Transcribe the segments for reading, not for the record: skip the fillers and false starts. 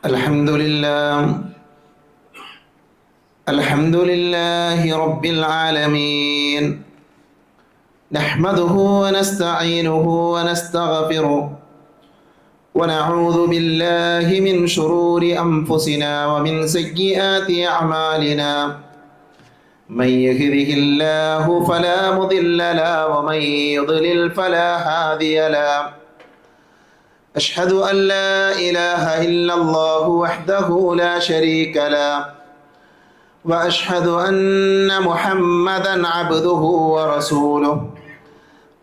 الحمد لله الحمد لله رب العالمين نحمده ونستعينه ونستغفره ونعوذ بالله من شرور أنفسنا ومن سيئات أعمالنا من يهده الله فلا مضل له ومن يضلل فلا هادي له أشهد أن لا إله إلا الله وحده لا شريك له وأشهد أن محمدا عبده ورسوله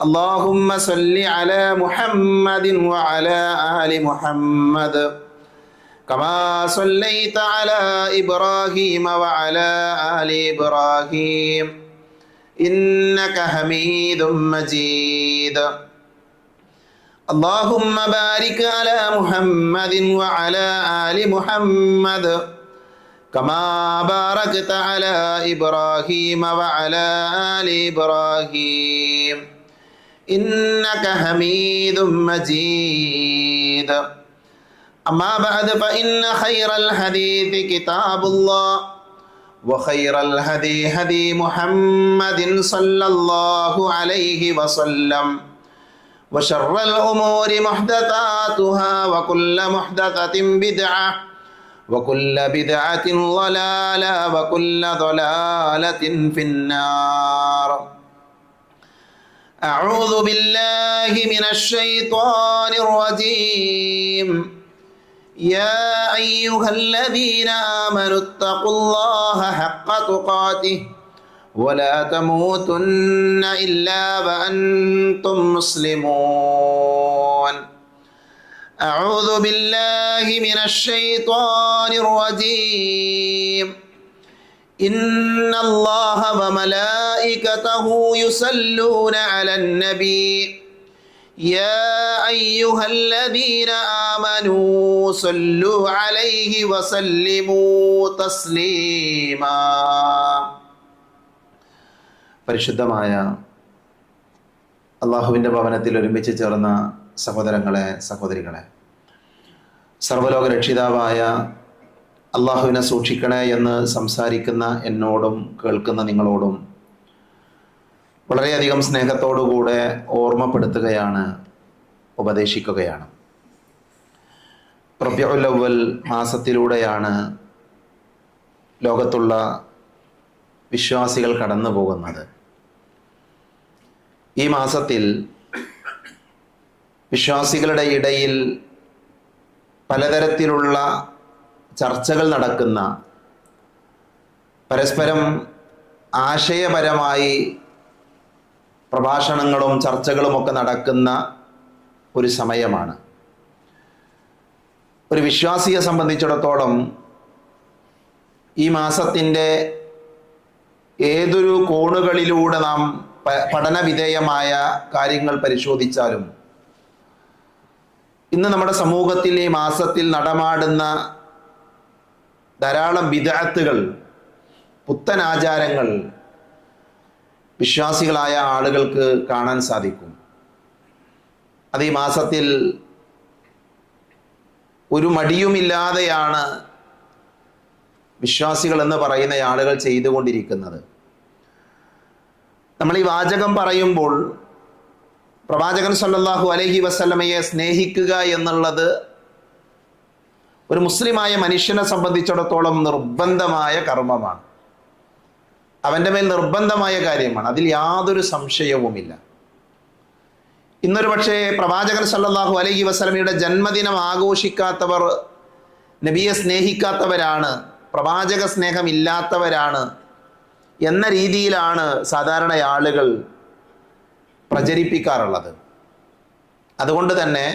اللهم صل على محمد وعلى آل محمد كما صليت على إبراهيم وعلى آل إبراهيم إنك حميد مجيد اللهم بارك على محمد وعلى آل محمد كما باركت على إبراهيم وعلى آل إبراهيم إنك حميد مجيد أما بعد فإن خير الحديث كتاب الله وخير الهدي هدي محمد صلى الله عليه وسلم وشر الأمور محدثاتها وكل محدثة بدعة وكل بدعة ضلالة وكل ضلالة في النار أعوذ بالله من الشيطان الرجيم يا أيها الذين آمنوا اتقوا الله حق تقاته ولا تموتن إلا وأنتم مسلمون أعوذ بالله من الشيطان الرجيم إن الله وملائكته يصلون على النبي يا أيها الذين آمنوا صلوا عليه وسلموا تسليما പരിശുദ്ധമായ അള്ളാഹുവിൻ്റെ ഭവനത്തിൽ ഒരുമിച്ച് ചേർന്ന സഹോദരങ്ങളെ സഹോദരികളെ, സർവ്വലോക രക്ഷിതാവായ അള്ളാഹുവിനെ സൂക്ഷിക്കണേ എന്ന് സംസാരിക്കുന്ന എന്നോടും കേൾക്കുന്ന നിങ്ങളോടും വളരെയധികം സ്നേഹത്തോടുകൂടെ ഓർമ്മപ്പെടുത്തുകയാണ്, ഉപദേശിക്കുകയാണ്. റബീഉൽ അവ്വൽ മാസത്തിലൂടെയാണ് ലോകത്തുള്ള വിശ്വാസികൾ കടന്നു പോകുന്നത്. ഈ മാസത്തിൽ വിശ്വാസികളുടെ ഇടയിൽ പലതരത്തിലുള്ള ചർച്ചകൾ നടക്കുന്ന, പരസ്പരം ആശയപരമായി പ്രഭാഷണങ്ങളും ചർച്ചകളുമൊക്കെ നടക്കുന്ന ഒരു സമയമാണ്. ഒരു വിശ്വാസിയെ സംബന്ധിച്ചിടത്തോളം ഈ മാസത്തിൻ്റെ ഏതൊരു കോണുകളിലൂടെ നാം പഠനവിധേയമായ കാര്യങ്ങൾ പരിശോധിച്ചാലും ഇന്ന് നമ്മുടെ സമൂഹത്തിൽ ഈ മാസത്തിൽ നടമാടുന്ന ധാരാളം ബിദ്അത്തുകൾ, പുത്തൻ ആചാരങ്ങൾ വിശ്വാസികളായ ആളുകൾക്ക് കാണാൻ സാധിക്കും. അത് ഈ മാസത്തിൽ ഒരു മടിയുമില്ലാതെയാണ് വിശ്വാസികൾ എന്ന് പറയുന്ന ആളുകൾ ചെയ്തുകൊണ്ടിരിക്കുന്നത്. നമ്മൾ ഈ വാചകം പറയുമ്പോൾ പ്രവാചകൻ സല്ലല്ലാഹു അലൈഹി വസല്ലമയെ സ്നേഹിക്കുക എന്നുള്ളത് ഒരു മുസ്ലിമായ മനുഷ്യനെ സംബന്ധിച്ചിടത്തോളം നിർബന്ധമായ കർമ്മമാണ്. അവൻ്റെ മേൽ നിർബന്ധമായ കാര്യമാണ്, അതിൽ യാതൊരു സംശയവുമില്ല. ഇന്നൊരു പക്ഷേ പ്രവാചകൻ സല്ലല്ലാഹു അലൈഹി വസല്ലമയുടെ ജന്മദിനം ആഘോഷിക്കാത്തവർ നബിയെ സ്നേഹിക്കാത്തവരാണ്, പ്രവാചക സ്നേഹമില്ലാത്തവരാണ് എന്ന രീതിയിലാണ് സാധാരണ ആളുകൾ പ്രചരിപ്പിക്കാറുള്ളത്. അതുകൊണ്ട് തന്നെ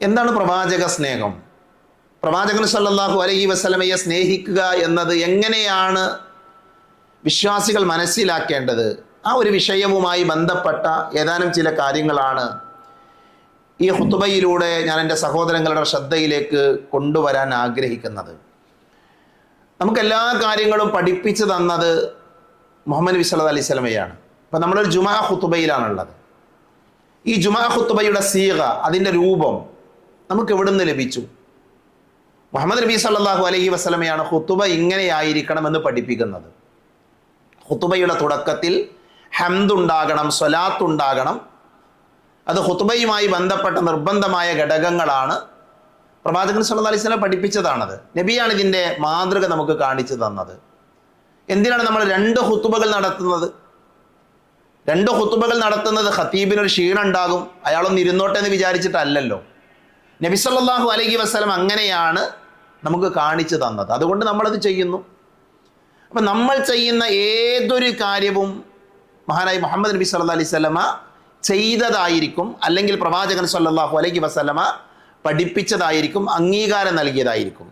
എന്താണ് പ്രവാചക സ്നേഹം? പ്രവാചകൻ സല്ലല്ലാഹു അലൈഹി വസല്ലമയെ സ്നേഹിക്കുക എന്നത് എങ്ങനെയാണ് വിശ്വാസികൾ മനസ്സിലാക്കേണ്ടത്? ആ ഒരു വിഷയവുമായി ബന്ധപ്പെട്ട ഏതാനും ചില കാര്യങ്ങളാണ് ഈ ഖുതുബയിലൂടെ ഞാൻ എൻ്റെ സഹോദരങ്ങളുടെ ശ്രദ്ധയിലേക്ക് കൊണ്ടുവരാൻ ആഗ്രഹിക്കുന്നത്. നമുക്കെല്ലാ കാര്യങ്ങളും പഠിപ്പിച്ചു തന്നത് മുഹമ്മദ് നബി സല്ലല്ലാഹു അലൈഹി വസല്ലമയാണ്. അപ്പം നമ്മളൊരു ജുമാ ഖുതുബയിലാണുള്ളത്. ഈ ജുമാ ഖുതുബയുടെ സീഗ, അതിൻ്റെ രൂപം നമുക്ക് എവിടെ നിന്ന് ലഭിച്ചു? മുഹമ്മദ് നബി സല്ലല്ലാഹു അലൈഹി വസല്ലമയാണ് ഖുതുബ ഇങ്ങനെയായിരിക്കണമെന്ന് പഠിപ്പിക്കുന്നത്. ഖുതുബയുടെ തുടക്കത്തിൽ ഹംദ് ഉണ്ടാകണം, സ്വലാത്ത് ഉണ്ടാകണം. അത് ഖുതുബയുമായി ബന്ധപ്പെട്ട നിർബന്ധമായ ഘടകങ്ങളാണ്. പ്രവാചകൻ സല്ലല്ലാഹു അലൈഹി വസല്ലം പഠിപ്പിച്ചതാണത്. നബിയാണ് ഇതിൻ്റെ മാതൃക നമുക്ക് കാണിച്ചു തന്നത്. എന്തിനാണ് നമ്മൾ 2 ഖുതുബകൾ നടത്തുന്നത്? 2 ഖുതുബകൾ നടത്തുന്നത് ഖതീബിനൊരു ക്ഷീണം ഉണ്ടാകും, അയാളൊന്ന് ഇരുന്നോട്ടെ എന്ന് വിചാരിച്ചിട്ടല്ലല്ലോ. നബി സല്ലല്ലാഹു അലൈഹി വസല്ലം അങ്ങനെയാണ് നമുക്ക് കാണിച്ചു തന്നത്. അതുകൊണ്ട് നമ്മളത് ചെയ്യുന്നു. അപ്പം നമ്മൾ ചെയ്യുന്ന ഏതൊരു കാര്യവും മഹാനായ മുഹമ്മദ് നബി സല്ലല്ലാഹു അലൈഹി വസല്ലമ ചെയ്തതായിരിക്കും, അല്ലെങ്കിൽ പ്രവാചകൻ സല്ലല്ലാഹു അലൈഹി വസല്ലമ പഠിപ്പിച്ചതായിരിക്കും, അംഗീകാരം നൽകിയതായിരിക്കും.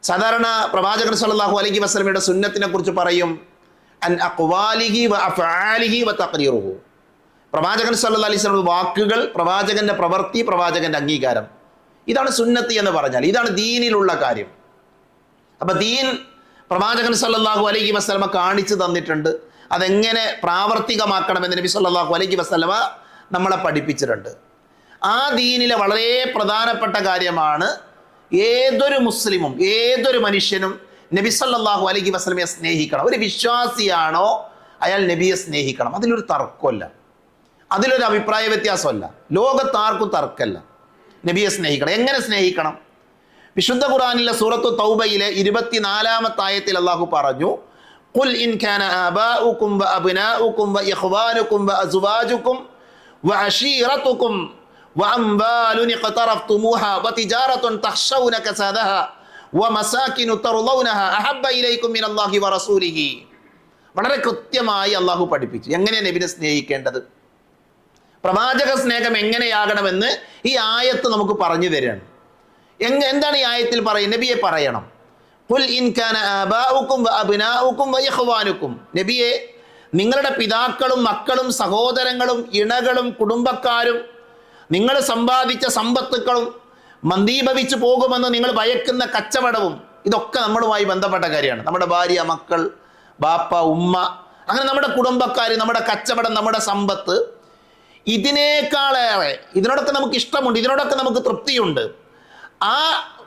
സാധാരണ പ്രവാചകൻ സല്ലല്ലാഹു അലൈഹി വസല്ലമയുടെ സുന്നത്തിനെ കുറിച്ച് പറയും അൻ അഖ്വാലിഹി വ അഫ്ആലിഹി വ തഖ്രീറുഹു. പ്രവാചകൻ സല്ലല്ലാഹു അലൈഹി വസല്ലം വാക്കുകൾ, പ്രവാചകന്റെ പ്രവൃത്തി, പ്രവാചകന്റെ അംഗീകാരം. ഇതാണ് സുന്നത്ത് എന്ന് പറഞ്ഞാൽ. ഇതാണ് ദീനിലുള്ള കാര്യം. അപ്പൊ ദീൻ പ്രവാചകൻ സല്ലല്ലാഹു അലൈഹി വസല്ലമ കാണിച്ചു തന്നിട്ടുണ്ട്. അതെങ്ങനെ പ്രാവർത്തികമാക്കണമെന്ന് നബി സല്ലല്ലാഹു അലൈഹി വസല്ലമ നമ്മളെ പഠിപ്പിച്ചിട്ടുണ്ട്. ആ ദീനിലെ വളരെ പ്രധാനപ്പെട്ട കാര്യമാണ് ഏതൊരു മുസ്ലിമും ഏതൊരു മനുഷ്യനും നബി സല്ലല്ലാഹു അലൈഹി വസല്ലമയെ സ്നേഹിക്കണം. ഒരു വിശ്വാസിയാണോ അയാൾ നബിയെ സ്നേഹിക്കണം. അതിലൊരു തർക്കമല്ല, അതിലൊരു അഭിപ്രായ വ്യത്യാസമല്ല. ലോകത്താർക്കും തർക്കമല്ല. നബിയെ സ്നേഹിക്കണം. എങ്ങനെ സ്നേഹിക്കണം? വിശുദ്ധ ഖുർആനിലെ സൂറത്തു തൗബയിലെ 24-ാമത്തെ ആയത്തിൽ അല്ലാഹു പറഞ്ഞു, ഖുൽ ഇൻ കാന ആബാഉകും വ അബ്നാഉകും വ ഇഖ്വാനുകും വ അസ്വാജുകും വ അശീറതുകും വ അംവാലുൻ ഇഖ്തറഫ്തുമൂഹാ വ തിജാറത്തുൻ തഖ്ശൗന കസാദഹാ വ മസാകിനു തർളൗനഹാ അഹബ്ബ ഇലൈക്കും മിനല്ലാഹി വ റസൂലിഹി. വളരെ കൃത്യമായി അല്ലാഹു പഠിപ്പിച്ചു എങ്ങനെയാണ് നബിയെ സ്നേഹിക്കേണ്ടത്. പ്രവാചക സ്നേഹം എങ്ങനെയാകണമെന്ന് ഈ ആയത്ത് നമുക്ക് പറഞ്ഞു തരികയാണ്. എന്താണ് ഈ ആയത്തിൽ പറയുന്നത്? നബിയെ പറയണം. ഖുൽ ഇൻ കാന ആബാഉകും വ അബ്നാഉകും വ ഇഖ്വാനുകും. നബിയെ, നിങ്ങളുടെ പിതാക്കളും മക്കളും സഹോദരങ്ങളും ഇണകളും കുടുംബക്കാരും നിങ്ങൾ സമ്പാദിച്ച സമ്പത്തുക്കളും മന്ദീഭവിച്ചു പോകുമെന്ന് നിങ്ങൾ ഭയക്കുന്ന കച്ചവടവും, ഇതൊക്കെ നമ്മളുമായി ബന്ധപ്പെട്ട കാര്യമാണ്. നമ്മുടെ ഭാര്യ, മക്കൾ, ബാപ്പ, ഉമ്മ, അങ്ങനെ നമ്മുടെ കുടുംബക്കാർ, നമ്മുടെ കച്ചവടം, നമ്മുടെ സമ്പത്ത്, ഇതിനേക്കാളേറെ, ഇതിനോടൊക്കെ നമുക്ക് ഇഷ്ടമുണ്ട്, ഇതിനോടൊക്കെ നമുക്ക് തൃപ്തിയുണ്ട്. ആ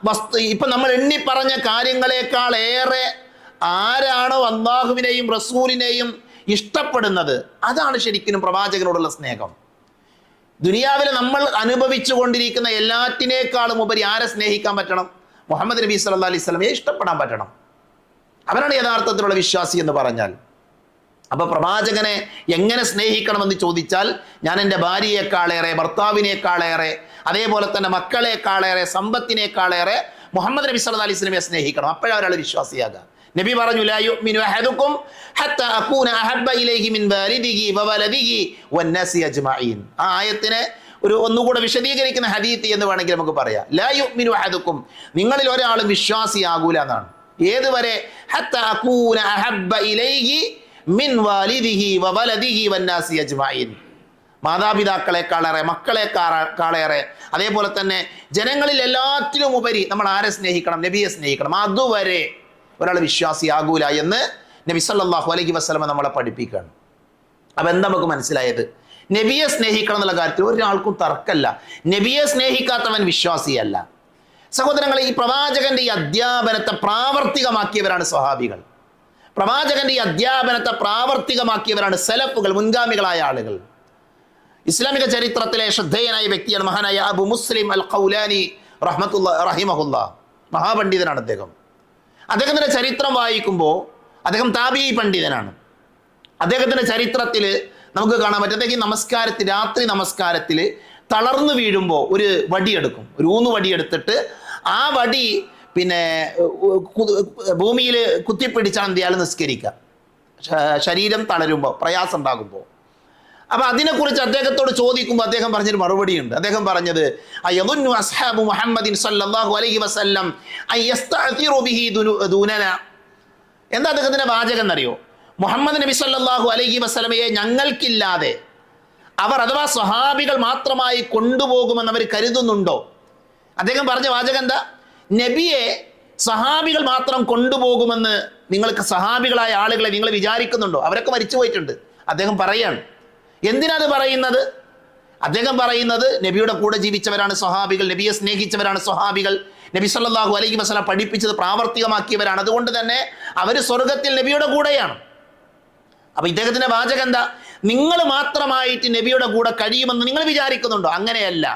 വസ്തു ഇപ്പം നമ്മൾ എണ്ണി പറഞ്ഞ കാര്യങ്ങളെക്കാൾ ഏറെ ആരാണോ അള്ളാഹുവിനെയും റസൂലിനെയും ഇഷ്ടപ്പെടുന്നത്, അതാണ് ശരിക്കും പ്രവാചകനോടുള്ള സ്നേഹം. ദുനിയാവിൽ നമ്മൾ അനുഭവിച്ചു കൊണ്ടിരിക്കുന്ന എല്ലാറ്റിനേക്കാളും ഉപരി ആരെ സ്നേഹിക്കാൻ പറ്റണം? മുഹമ്മദ് നബി സല്ലല്ലാഹു അലൈഹി വസല്ലമയെ ഇഷ്ടപ്പെടാൻ പറ്റണം. അവരാണ് യഥാർത്ഥത്തിലുള്ള വിശ്വാസി എന്ന് പറഞ്ഞാൽ. അപ്പൊ പ്രവാചകനെ എങ്ങനെ സ്നേഹിക്കണമെന്ന് ചോദിച്ചാൽ, ഞാൻ എൻ്റെ ഭാര്യയെക്കാളേറെ, ഭർത്താവിനേക്കാളേറെ, അതേപോലെ തന്നെ മക്കളെക്കാളേറെ, സമ്പത്തിനേക്കാളേറെ മുഹമ്മദ് നബി സല്ലല്ലാഹു അലൈഹി വസല്ലമയെ സ്നേഹിക്കണം. അപ്പോഴാണ് ഒരാൾ വിശ്വാസിയാകുക. നബി പറഞ്ഞു, ലാ യുഅ്മിനു അഹദുക്കും ഹത്താ അകൂന അഹബ്ബ ഇലൈഹി മിൻ വാലിദിഹി വവലദിഹി വന്നാസി അജ്മഈൻ. ആ ആയത്തിനെ ഒന്നുകൂടെ വിശദീകരിക്കുന്ന ഹദീത്ത് എന്ന് വേണമെങ്കിൽ നമുക്ക് പറയാം. ലാ യുഅ്മിനു അഹദുക്കും, നിങ്ങളിൽ ഒരാളും വിശ്വാസിയാകൂല എന്നാണ്. ഏതുവരെ? ഹത്താ അകൂന അഹബ്ബ ഇലൈഹി മിൻ വാലിദിഹി വവലദിഹി വന്നാസി അജ്മഈൻ. മാതാപിതാക്കളെക്കാളേറെ, മക്കളെക്കാളേറെ, അതേപോലെ തന്നെ ജനങ്ങളിൽ എല്ലാറ്റിലും ഉപരി നമ്മൾ ആരെ സ്നേഹിക്കണം? നബിയെ സ്നേഹിക്കണം. അതുവരെ ഒരാൾ വിശ്വാസിയാകൂല എന്ന് നബി സല്ലല്ലാഹു അലൈഹി വസല്ലം നമ്മളെ പഠിപ്പിക്കുകയാണ്. അപ്പം എന്താ നമുക്ക് മനസ്സിലായത്? നബിയെ സ്നേഹിക്കണം എന്നുള്ള കാര്യത്തിൽ ഒരാൾക്കും തർക്കമല്ല. നബിയെ സ്നേഹിക്കാത്തവൻ വിശ്വാസിയല്ല. സഹോദരങ്ങളെ, ഈ പ്രവാചകന്റെ ഈ അധ്യാപനത്തെ പ്രാവർത്തികമാക്കിയവരാണ് സ്വഹാബികൾ. പ്രവാചകന്റെ ഈ അധ്യാപനത്തെ പ്രാവർത്തികമാക്കിയവരാണ് സലഫുകൾ, മുൻഗാമികളായ ആളുകൾ. ഇസ്ലാമിക ചരിത്രത്തിലെ ശ്രദ്ധേയനായ വ്യക്തിയാണ് മഹാനായ അബു മുസ്ലിം അൽ ഖൗലാനി റഹിമഹുല്ലാ. മഹാപണ്ഡിതനാണ് അദ്ദേഹം. അദ്ദേഹത്തിൻ്റെ ചരിത്രം വായിക്കുമ്പോൾ അദ്ദേഹം താബിഈ പണ്ഡിതനാണ്. അദ്ദേഹത്തിൻ്റെ ചരിത്രത്തിൽ നമുക്ക് കാണാൻ പറ്റും, അദ്ദേഹം രാത്രി നമസ്കാരത്തിൽ തളർന്നു വീഴുമ്പോൾ ഒരു വടിയെടുക്കും, ഒരു ഊന്നുവടിയെടുത്തിട്ട് ആ വടി ഭൂമിയിൽ കുത്തിപ്പിടിച്ചാണ് എന്ത് ചെയ്യാൻ നിസ്കരിക്കുക, ശരീരം തളരുമ്പോൾ, പ്രയാസം ഉണ്ടാകുമ്പോൾ. അപ്പൊ അതിനെക്കുറിച്ച് അദ്ദേഹത്തോട് ചോദിക്കുമ്പോൾ അദ്ദേഹം പറഞ്ഞൊരു മറുപടിയുണ്ട്. അദ്ദേഹം പറഞ്ഞത്, അയദുന്നു അസ്ഹാബു മുഹമ്മദിൻ സല്ലല്ലാഹു അലൈഹി വസല്ലം അയസ്തഅതിറു ബിഹി ദൂനന. എന്താ അദ്ദേഹത്തിന്റെ വാചകം എന്നറിയോ? മുഹമ്മദ് നബി സല്ലല്ലാഹു അലൈഹി വസല്ലമയെ ഞങ്ങൾക്കില്ലാതെ അവർ, അഥവാ സ്വഹാബികൾ മാത്രമായി കൊണ്ടുപോകുമെന്ന് അവർ കരുതുന്നുണ്ടോ? അദ്ദേഹം പറഞ്ഞ വാചകം എന്താ? നബിയെ സഹാബികൾ മാത്രം കൊണ്ടുപോകുമെന്ന് നിങ്ങൾക്ക്, സഹാബികളായ ആളുകളെ നിങ്ങൾ വിചാരിക്കുന്നുണ്ടോ? അവരൊക്കെ മരിച്ചു പോയിട്ടുണ്ട്. അദ്ദേഹം പറയാണ്. എന്തിനാണ് പറയുന്നത്? അദ്ദേഹം പറയുന്നത് നബിയുടെ കൂടെ ജീവിച്ചവരാണ് സ്വഹാബികൾ, നബിയെ സ്നേഹിച്ചവരാണ് സ്വഹാബികൾ, നബി സല്ലല്ലാഹു അലൈഹി വസല്ലം പഠിപ്പിച്ചത് പ്രാവർത്തികമാക്കിയവരാണ്, അതുകൊണ്ട് തന്നെ അവർ സ്വർഗത്തിൽ നബിയുടെ കൂടെയാണ്. അപ്പൊ ഇദ്ദേഹത്തിന്റെ വാചകം എന്താ? നിങ്ങൾ മാത്രമായിട്ട് നബിയുടെ കൂടെ കഴിയുമെന്ന് നിങ്ങൾ വിചാരിക്കുന്നുണ്ടോ? അങ്ങനെയല്ല.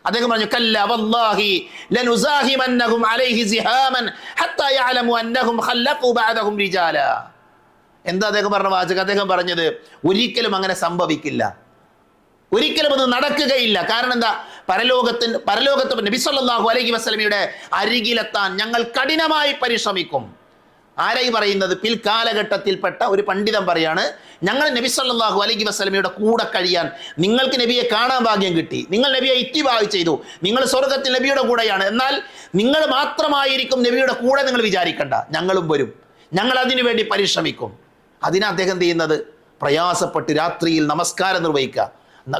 അദ്ദേഹം പറഞ്ഞു കല്ല വല്ലാഹി ലനുസാഹിമന്നഹും അലൈഹി സിഹാമൻ ഹത്താ യഅലമു അന്നഹും ഖല്ലഖു ബഅദഹും റിജാല. എന്താ അദ്ദേഹം പറഞ്ഞ വാചകം? അദ്ദേഹം പറഞ്ഞത് ഒരിക്കലും അങ്ങനെ സംഭവിക്കില്ല, ഒരിക്കലും അത് നടക്കുകയില്ല. കാരണം എന്താ? പരലോകത്ത് നബി സല്ലല്ലാഹു അലൈഹി വസല്ലമയുടെ അരികിലെത്താൻ ഞങ്ങൾ കഠിനമായി പരിശ്രമിക്കും. ആരായി പറയുന്നത്? പിൽക്കാലഘട്ടത്തിൽപ്പെട്ട ഒരു പണ്ഡിതൻ പറയാണ്, ഞങ്ങൾ നബി സല്ലല്ലാഹു അലൈഹി വസല്ലമയുടെ കൂടെ കഴിയാൻ, നിങ്ങൾക്ക് നബിയെ കാണാൻ ഭാഗ്യം കിട്ടി, നിങ്ങൾ നബിയെ ഇത്തിബാഅ് ചെയ്തു, നിങ്ങൾ സ്വർഗത്തിൽ നബിയുടെ കൂടെയാണ്, എന്നാൽ നിങ്ങൾ മാത്രമായിരിക്കും നബിയുടെ കൂടെ നിങ്ങൾ വിചാരിക്കണ്ട, ഞങ്ങളും വരും, ഞങ്ങൾ അതിനു വേണ്ടി പരിശ്രമിക്കും. അതിനാ അദ്ദേഹം ചെയ്യുന്നത്? പ്രയാസപ്പെട്ട് രാത്രിയിൽ നമസ്കാരം നിർവഹിക്കുക.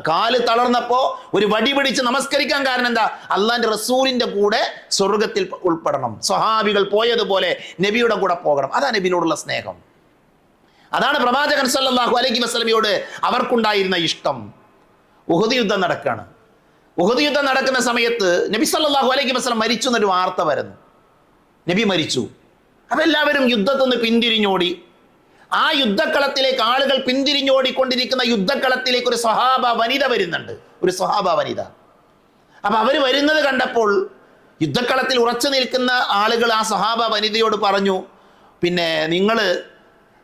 കാല് തളർന്നപ്പോ ഒരു വടി പിടിച്ച് നമസ്കരിക്കാൻ കാരണം എന്താ? അള്ളാന്റെ റസൂലിന്റെ കൂടെ സ്വർഗത്തിൽ ഉൾപ്പെടണം, സ്വഹാബികൾ പോയതുപോലെ നബിയുടെ കൂടെ പോകണം. അതാണ് നബിയോടുള്ള സ്നേഹം, അതാണ് പ്രവാചകൻ സല്ലല്ലാഹു അലൈഹി വസല്ലമയോട് അവർക്കുണ്ടായിരുന്ന ഇഷ്ടം. ഉഹദ് യുദ്ധം നടക്കുകയാണ്. ഉഹദ് യുദ്ധം നടക്കുന്ന സമയത്ത് നബി സല്ലല്ലാഹു അലൈഹി വസല്ലം മരിച്ചു എന്നൊരു വാർത്ത വരുന്നു. നബി മരിച്ചു. അപ്പൊ എല്ലാവരും യുദ്ധത്തിൽ നിന്ന് പിന്തിരിഞ്ഞോടി. ആ യുദ്ധക്കളത്തിലേക്ക് ആളുകൾ പിന്തിരിഞ്ഞോടിക്കൊണ്ടിരിക്കുന്ന യുദ്ധക്കളത്തിലേക്ക് ഒരു സ്വഹാബ വനിത വരുന്നുണ്ട്, ഒരു സ്വഹാബ വനിത. അപ്പൊ അവര് വരുന്നത് കണ്ടപ്പോൾ യുദ്ധക്കളത്തിൽ ഉറച്ചു നിൽക്കുന്ന ആളുകൾ ആ സ്വഹാബ വനിതയോട് പറഞ്ഞു, പിന്നെ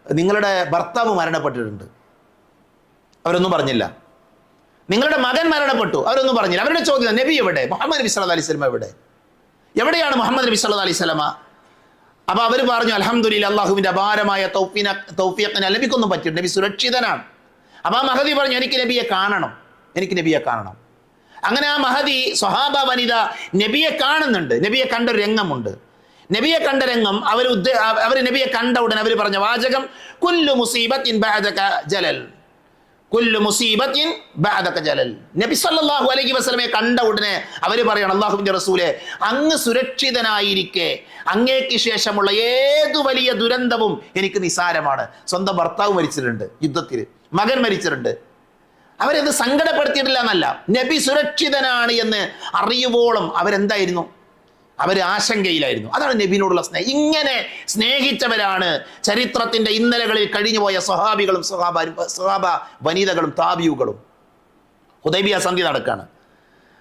നിങ്ങളുടെ ഭർത്താവ് മരണപ്പെട്ടിട്ടുണ്ട്. അവരൊന്നും പറഞ്ഞില്ല. നിങ്ങളുടെ മകൻ മരണപ്പെട്ടു, അവരൊന്നും പറഞ്ഞില്ല. അവരുടെ ചോദ്യം, നബി എവിടെ? മുഹമ്മദ് നബി സല്ലല്ലാഹു അലൈഹി വസല്ലം എവിടെയാണ് മുഹമ്മദ് നബി സല്ലല്ലാഹു അലൈഹി വസല്ലം? അപ്പൊ അവർ പറഞ്ഞു, അൽഹംദുലില്ലാഹ്, അല്ലാഹുവിന്റെ അപാരമായ തൗഫീഖിന് നബിക്കൊന്നും പറ്റില്ല, നബി സുരക്ഷിതനാണ്. അപ്പൊ ആ മഹദി പറഞ്ഞു, എനിക്ക് നബിയെ കാണണം, എനിക്ക് നബിയെ കാണണം. അങ്ങനെ ആ മഹദി സ്വഹാബ വനിത നബിയെ കാണുന്നുണ്ട്. നബിയെ കണ്ട ഒരു രംഗമുണ്ട്. നബിയെ കണ്ട രംഗം അവർ നബിയെ കണ്ട ഉടൻ അവർ പറഞ്ഞ വാചകം, കുല്ലു മുസീബത്തിൻ ബഅദക ജലൽ, കുല്ലു മുസീബത്തിൻ ബഅദക ജലൽ. നബി സല്ലല്ലാഹു അലൈഹി വസല്ലമയെ കണ്ട ഉടനെ അവർ പറയണം, അല്ലാഹുവിന്റെ റസൂലെ, അങ്ങ് സുരക്ഷിതനായിരിക്കെ അങ്ങേക്ക് ശേഷമുള്ള ഏതു വലിയ ദുരന്തവും എനിക്ക് നിസാരമാണ്. സ്വന്തം ഭർത്താവ് മരിച്ചിട്ടുണ്ട് യുദ്ധത്തിൽ, മകൻ മരിച്ചിട്ടുണ്ട്. അവരത് സങ്കടപ്പെടുത്തിയിട്ടില്ല എന്നല്ല, നബി സുരക്ഷിതനാണ് എന്ന് അറിയുവോളം അവരെന്തായിരുന്നു? അവർ ആശങ്കയിലായിരുന്നു. അതാണ് നബിയോടുള്ള സ്നേഹം. ഇങ്ങനെ സ്നേഹിച്ചവരാണ് ചരിത്രത്തിന്റെ ഇന്നലകളിൽ കഴിഞ്ഞുപോയ സ്വഹാബികളും സ്വഹാബ വനിതകളും താബിയുകളും. ഹുദൈബിയ സന്ധി നടക്കാണ്.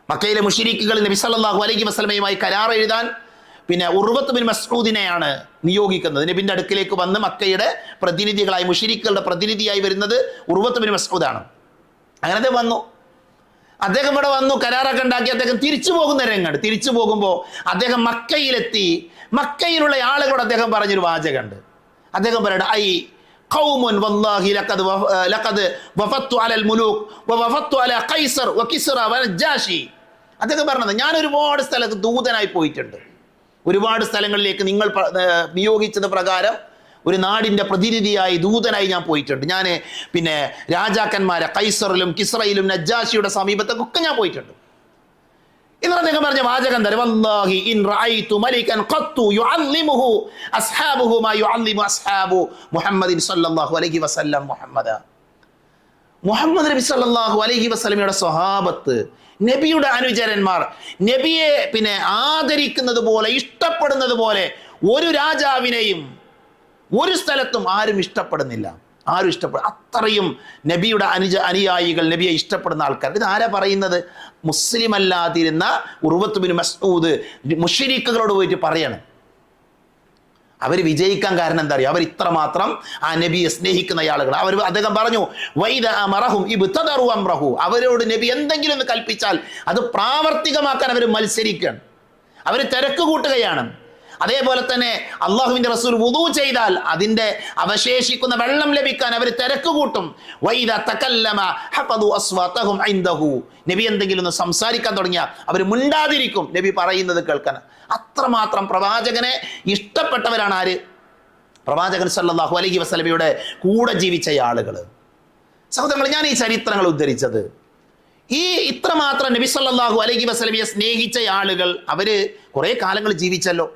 മക്കയിലെ മുശ്രിക്കുകൾ നബി സല്ലല്ലാഹു അലൈഹി വസല്ലമയുമായി കരാർ എഴുതാൻ പിന്നെ ഉർവത്ത് ബിൻ മസ്ഊദിനെയാണ് നിയോഗിക്കുന്നത്. നബിന്റെ അടുക്കിലേക്ക് വന്ന് മക്കയുടെ പ്രതിനിധികളായി, മുശ്രിക്കുകളുടെ പ്രതിനിധിയായി വരുന്നത് ഉർവത്ത് ബിൻ മസ്ഊദാണ്. അങ്ങനെ വന്നു. അദ്ദേഹം ഇവിടെ വന്നു, കരാറൊക്കെ ഉണ്ടാക്കി അദ്ദേഹം തിരിച്ചു പോകുന്ന രംഗമുണ്ട്. തിരിച്ചു പോകുമ്പോൾ അദ്ദേഹം മക്കയിലെത്തി. മക്കയിലുള്ള ആളുകളോട് അദ്ദേഹം പറഞ്ഞൊരു വാചകമുണ്ട്. അദ്ദേഹം പറയട്ടെ, ഐ ഖൗമുൻ വല്ലാഹി ലഖദ് വഫത്തു അലൽ മുലൂക് വഫത്തു അല ഖൈസർ വകിസ്റ വനജാശി. അദ്ദേഹം പറഞ്ഞത്, ഞാൻ ഒരുപാട് സ്ഥലത്ത് ദൂതനായി പോയിട്ടുണ്ട്, ഒരുപാട് സ്ഥലങ്ങളിലേക്ക് നിങ്ങൾ നിയോഗിച്ചത് പ്രകാരം ഒരു നാടിൻ്റെ പ്രതിനിധിയായി ദൂതനായി ഞാൻ പോയിട്ടുണ്ട്. ഞാൻ പിന്നെ രാജാക്കന്മാരെ കൈസറിലും കിസ്റയിലും നജ്ജാശിയുടെ സമീപത്തൊക്കെ ഞാൻ പോയിട്ടുണ്ട്. എന്നിട്ട് അദ്ദേഹം പറഞ്ഞ വാചകം തരും, വല്ലാഹി ഇൻ റഅയ്തു മലികൻ ഖത്തു യുഅല്ലിമുഹു അസ്ഹാബുഹു മാ യുഅല്ലിമു അസ്ഹാബു മുഹമ്മദിൻ സല്ലല്ലാഹു അലൈഹി വസല്ലം മുഹമ്മദ് നബി സല്ലല്ലാഹു അലൈഹി വസല്ലമയുടെ സ്വഹാബത്ത്, നബിയുടെ അനുചരന്മാർ നബിയെ പിന്നെ ആദരിക്കുന്നത് പോലെ, ഇഷ്ടപ്പെടുന്നത് പോലെ ഒരു രാജാവിനെയും ഒരു സ്ഥലത്തും ആരും ഇഷ്ടപ്പെടുന്നില്ല. ആരും അത്രയും നബിയുടെ അനുയായികൾ, നബിയെ ഇഷ്ടപ്പെടുന്ന ആൾക്കാർ. ഇത് ആരാ പറയുന്നത്? മുസ്ലിം അല്ലാതിരുന്ന ഉർവത്ത് ബിൻ മസ്ഊദ് മുശ്രിക്കുകളോട് പോയിട്ട് പറയണം. അവർ വിജയിക്കാൻ കാരണം എന്താ അറിയോ? അവർ ഇത്രമാത്രം ആ നബിയെ സ്നേഹിക്കുന്ന ആളുകൾ. അദ്ദേഹം പറഞ്ഞു, വൈദ അമറഹും ഇബ്തദറു അംറഹു, അവരോട് നബി എന്തെങ്കിലും ഒന്ന് കൽപ്പിച്ചാൽ അത് പ്രാവർത്തികമാക്കാൻ അവർ മത്സരിക്കുകയാണ്, അവർ തിരക്ക് കൂട്ടുകയാണ്. അതേപോലെ തന്നെ അള്ളാഹുവിന്റെ റസൂൽ വുദൂ ചെയ്താൽ അതിന്റെ അവശേഷിക്കുന്ന വെള്ളം ലഭിക്കാൻ അവർ തിരക്ക് കൂട്ടും. വൈദ തകല്ലമ ഹഫദു അസ്വാതഹും ഇൻദഹു, നബി എന്തെങ്കിലും ഒന്ന് സംസാരിക്കാൻ തുടങ്ങിയാൽ അവർ മിണ്ടാതിരിക്കും, നബി പറയുന്നത് കേൾക്കാൻ. അത്രമാത്രം പ്രവാചകനെ ഇഷ്ടപ്പെട്ടവരാണ് ആര്? പ്രവാചകൻ സല്ലല്ലാഹു അലൈഹി വസല്ലമയുടെ കൂടെ ജീവിച്ച ആളുകൾ. സഹോദരങ്ങൾ, ഞാൻ ഈ ചരിത്രങ്ങൾ ഉദ്ധരിച്ചത് ഇത്രമാത്രം നബി സല്ലല്ലാഹു അലൈഹി വസല്ലമയെ സ്നേഹിച്ച ആളുകൾ അവര് കുറെ കാലങ്ങൾ ജീവിച്ചല്ലോ.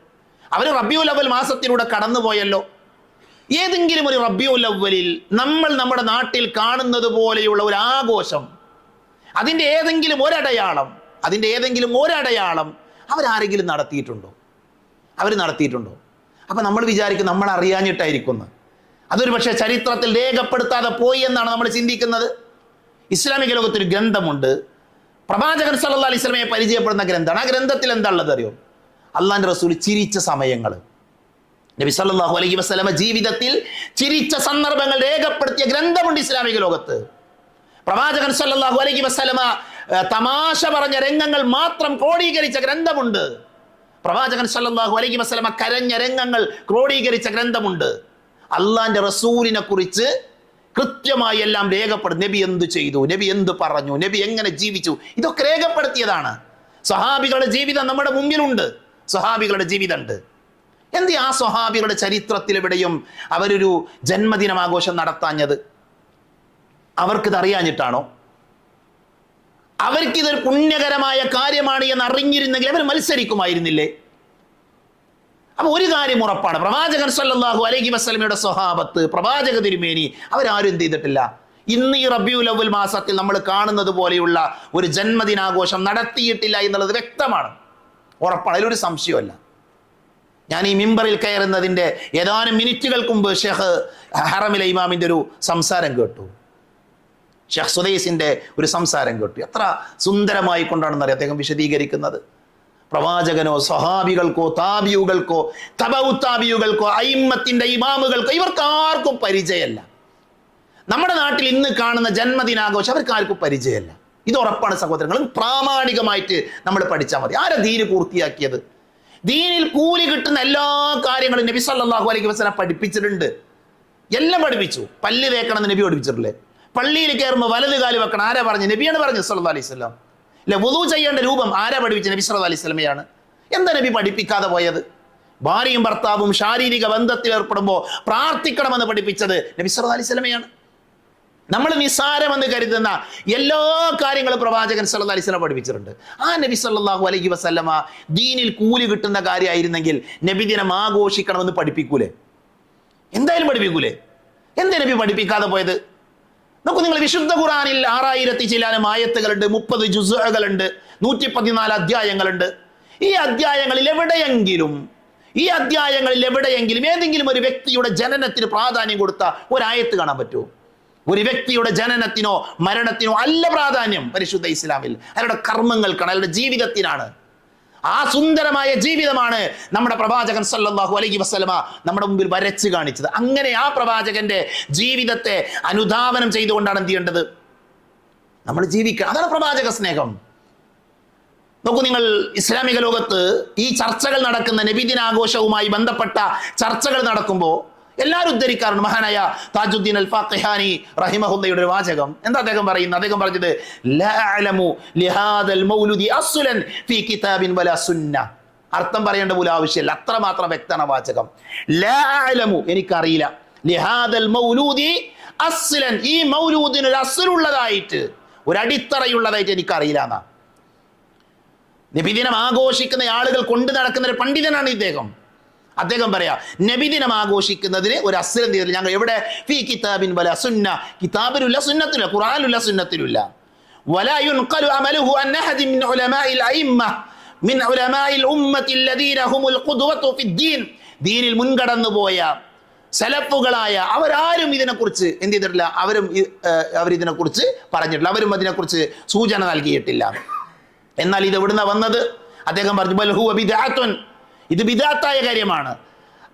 അവർ റബീഉൽ അവ്വൽ മാസത്തിലൂടെ കടന്നുപോയല്ലോ. ഏതെങ്കിലും ഒരു റബീഉൽ അവ്വലിൽ നമ്മൾ നമ്മുടെ നാട്ടിൽ കാണുന്നത് പോലെയുള്ള ഒരു ആഘോഷം, അതിൻ്റെ ഏതെങ്കിലും ഒരടയാളം അവരാരെങ്കിലും നടത്തിയിട്ടുണ്ടോ? അവർ നടത്തിയിട്ടുണ്ടോ? അപ്പം നമ്മൾ വിചാരിക്കും നമ്മൾ അറിയാഞ്ഞിട്ടായിരിക്കുന്നു. അതൊരു പക്ഷേ ചരിത്രത്തിൽ രേഖപ്പെടുത്താതെ പോയി എന്നാണ് നമ്മൾ ചിന്തിക്കുന്നത്. ഇസ്ലാമിക ലോകത്തൊരു ഗ്രന്ഥമുണ്ട്, പ്രവാചകൻ സല്ലല്ലാഹു അലൈഹി വസല്ലമയെ പരിചയപ്പെടുന്ന ഗ്രന്ഥമാണ്. ആ ഗ്രന്ഥത്തിൽ എന്താ ഉള്ളത് അറിയോ? അള്ളാന്റെ റസൂൽ ചിരിച്ച സമയങ്ങൾ, നബി സല്ലല്ലാഹു അലൈഹി വസല്ലമ ജീവിതത്തിൽ ചിരിച്ച സന്ദർഭങ്ങൾ രേഖപ്പെടുത്തിയ ഗ്രന്ഥമുണ്ട് ഇസ്ലാമിക ലോകത്ത്. പ്രവാചകൻ സല്ലല്ലാഹു അലൈഹി വസല്ലമ തമാശ പറഞ്ഞ രംഗങ്ങൾ മാത്രം ക്രോഡീകരിച്ച ഗ്രന്ഥമുണ്ട്. പ്രവാചകൻ സല്ലല്ലാഹു അലൈഹി വസല്ലമ കരഞ്ഞ രംഗങ്ങൾ ക്രോഡീകരിച്ച ഗ്രന്ഥമുണ്ട്. അള്ളാന്റെ റസൂലിനെ കുറിച്ച് കൃത്യമായി എല്ലാം രേഖപ്പെടും. നബി എന്ത് ചെയ്തു, നബി എന്ത് പറഞ്ഞു, നബി എങ്ങനെ ജീവിച്ചു, ഇതൊക്കെ രേഖപ്പെടുത്തിയതാണ്. സ്വഹാബികളുടെ ജീവിതം നമ്മുടെ മുമ്പിലുണ്ട്. സ്വഹാബികളുടെ ജീവിതമുണ്ട്. എന്ത് ആ സ്വഹാബികളുടെ ചരിത്രത്തിൽ എവിടെയും അവരൊരു ജന്മദിനമാഘോഷം നടത്താഞ്ഞത്? അവർക്കിത് അറിയാഞ്ഞിട്ടാണോ? അവർക്കിതൊരു പുണ്യകരമായ കാര്യമാണ് എന്ന് അറിഞ്ഞിരുന്നെങ്കിൽ അവർ മത്സരിക്കുമായിരുന്നില്ലേ? അപ്പൊ ഒരു കാര്യം ഉറപ്പാണ്, പ്രവാചകൻ സല്ലല്ലാഹു അലൈഹി വസല്ലമയുടെ സ്വഹാബത്ത്, പ്രവാചക തിരുമേനി അവരാരും എന്ത് ചെയ്തിട്ടില്ല. ഇന്ന് ഈ റബീഉൽ അവ്വൽ മാസത്തിൽ നമ്മൾ കാണുന്നത് പോലെയുള്ള ഒരു ജന്മദിനാഘോഷം നടത്തിയിട്ടില്ല എന്നുള്ളത് വ്യക്തമാണ്, ഉറപ്പാണ്, അതിലൊരു സംശയമല്ല. ഞാൻ ഈ മിമ്പറിൽ കയറുന്നതിൻ്റെ ഏതാനും മിനിറ്റുകൾക്ക് മുമ്പ് ഷെയ്ഖ് ഹറമിലെ ഇമാമിൻ്റെ ഒരു സംസാരം കേട്ടു. ഷെയ്ഖ് സുദൈസിൻ്റെ ഒരു സംസാരം കേട്ടു. എത്ര സുന്ദരമായി കൊണ്ടാണെന്നറിയാം അദ്ദേഹം വിശദീകരിക്കുന്നത്. പ്രവാചകനോ സ്വഹാബികൾക്കോ താബിയുകൾക്കോ തബഉ താബിയുകൾക്കോ അയിമ്മത്തിന്റെ ഇമാമുകൾക്കോ ഇവർക്കാർക്കും പരിചയമല്ല. നമ്മുടെ നാട്ടിൽ ഇന്ന് കാണുന്ന ജന്മദിനാഘോഷം അവർക്കാർക്കും പരിചയമല്ല. ഇത് ഉറപ്പാണ് സഹോദരങ്ങൾ. പ്രാമാണികമായിട്ട് നമ്മൾ പഠിച്ചാൽ മതി. ആരാ ദീന് പൂർത്തിയാക്കിയത്? ദീനിൽ കൂലി കിട്ടുന്ന എല്ലാ കാര്യങ്ങളും നബി സല്ലല്ലാഹു അലൈഹി വസല്ലം പഠിപ്പിച്ചിട്ടുണ്ട്. എല്ലാം പഠിപ്പിച്ചു. പല്ല് തേക്കണം നബി പഠിപ്പിച്ചിട്ടില്ലേ? പള്ളിയിൽ കയറുമ്പോൾ വലത് കാല് വെക്കണം ആരാ പറഞ്ഞു? നബിയാണ് പറഞ്ഞത് സല്ലല്ലാഹു അലൈഹി വസല്ലം. അല്ലെ, വുളൂ ചെയ്യേണ്ട രൂപം ആരാ പഠിപ്പിച്ചത്? നബി സല്ലല്ലാഹു അലൈഹി വസല്ലമയാണ്. എന്താ നബി പഠിപ്പിക്കാതെ പോയത്? ഭാര്യയും ഭർത്താവും ശാരീരിക ബന്ധത്തിൽ ഏർപ്പെടുമ്പോൾ പ്രാർത്ഥിക്കണമെന്ന് പഠിപ്പിച്ചത് നബി സല്ലല്ലാഹു അലൈഹി വസല്ലമയാണ്. നമ്മൾ നിസ്സാരമെന്ന് കരുതുന്ന എല്ലാ കാര്യങ്ങളും പ്രവാചകൻ സല്ലല്ലാഹു അലൈഹി വസല്ലം പഠിപ്പിച്ചിട്ടുണ്ട്. ആ നബി സല്ലല്ലാഹു അലൈഹി വസല്ലമ ദീനിൽ കൂലി കിട്ടുന്ന കാര്യമായിരുന്നെങ്കിൽ നബിദിനം ആഘോഷിക്കണമെന്ന് പഠിപ്പിക്കൂലേ? എന്തായാലും പഠിപ്പിക്കൂലേ? എന്താ നബി പഠിപ്പിക്കാതെ പോയത്? നോക്കൂ, നിങ്ങൾ വിശുദ്ധ ഖുർആനിൽ 6000 ചില്ലാനും ആയത്തുകളുണ്ട്, 30 ജുസ്ഉകളുണ്ട്, 114 അധ്യായങ്ങളുണ്ട്. ഈ അധ്യായങ്ങളിൽ എവിടെയെങ്കിലും ഏതെങ്കിലും ഒരു വ്യക്തിയുടെ ജനനത്തിന് പ്രാധാന്യം കൊടുത്ത ഒരായത്ത് കാണാൻ പറ്റുമോ? ഒരു വ്യക്തിയുടെ ജനനത്തിനോ മരണത്തിനോ അല്ല പ്രാധാന്യം പരിശുദ്ധ ഇസ്ലാമിൽ. അയാളുടെ കർമ്മങ്ങൾക്കാണ്, അയാളുടെ ജീവിതത്തിനാണ്. ആ സുന്ദരമായ ജീവിതമാണ് നമ്മുടെ പ്രവാചകൻ സല്ലല്ലാഹു അലൈഹി വസല്ലമ നമ്മുടെ മുമ്പിൽ വരച്ച് കാണിച്ചത്. അങ്ങനെ ആ പ്രവാചകന്റെ ജീവിതത്തെ അനുധാവനം ചെയ്തുകൊണ്ടാണ് എന്ത് ചെയ്യേണ്ടത്? നമ്മൾ ജീവിക്കുക. അതാണ് പ്രവാചക സ്നേഹം. നോക്കൂ, നിങ്ങൾ ഇസ്ലാമിക ലോകത്ത് ഈ ചർച്ചകൾ നടക്കുന്ന നബിദിനാഘോഷവുമായി ബന്ധപ്പെട്ട ചർച്ചകൾ നടക്കുമ്പോൾ എല്ലാവരും ഉദ്ധരിക്കാറുണ്ട് മഹാനായ താജുദ്ദീൻ അൽ ഫാഖിഹാനി റഹിമഹുല്ലയുടെ ഒരു വാചകം. എന്താ അദ്ദേഹം പറയുന്നത്? അദ്ദേഹം പറഞ്ഞത് ലാ അഅലമു ലിഹാദൽ മൗലുദി അസ്ലൻ ഫീ കിതാബിൻ വലാ സുന്ന. അർത്ഥം പറയേണ്ട പോലും ആവശ്യമില്ല, അത്രമാത്രം വ്യക്തമാണ് വാചകം. ലാ അഅലമു, എനിക്കറിയില്ല, ലിഹാദൽ മൗലൂദി അസ്ലൻ, ഈ മൗലൂദിന് ഒരു അസ്ലുള്ളതായിട്ട്, ഒരു അടിത്തറയുള്ളതായിട്ട് എനിക്കറിയില്ല എന്നാ. നബിദിനം ആഘോഷിക്കുന്ന ആളുകൾ കൊണ്ടു നടക്കുന്ന ഒരു പണ്ഡിതനാണ് ഇദ്ദേഹം. അദ്ദേഹം പറയാ, നബിദിനം ആഘോഷിക്കുന്നതിന് ഒരു അസ്ലം തീരില്ല. ഞങ്ങൾ എവിടെ? ഫീ കിതാബിൻ വലാ സുന്ന, കിതാബിലുല്ല സുന്നത്തിലുല്ല, ഖുർആനിലുള്ള സുന്നത്തിലുല്ല. വലാ യുൻഖലു അമലുഹു അൻ അഹദി മിൻ ഉലമാഇൽ അയിമ്മ മിൻ ഉലമാഇൽ ഉമ്മത്തി അല്ലദീന ഹുമുൽ ഖുദ്വതു ഫിദ്ദീൻ. ദീനിൽ മുൻകടന്നു പോയ സലഫുകളായ അവരാരും ഇതിനെക്കുറിച്ച് എന്ത് ചെയ്തിട്ടില്ല, അവരിതിനെക്കുറിച്ച് പറഞ്ഞിട്ടില്ല, അവരും അതിനെക്കുറിച്ച് സൂചന നൽകിയിട്ടില്ല. എന്നാൽ ഇത് എവിടുന്ന വന്നത്? അദ്ദേഹം പറഞ്ഞു ബൽ ഹുവ ബിദ്അത്തുൻ, ഇത് ബിദ്അത്തായ കാര്യമാണ്.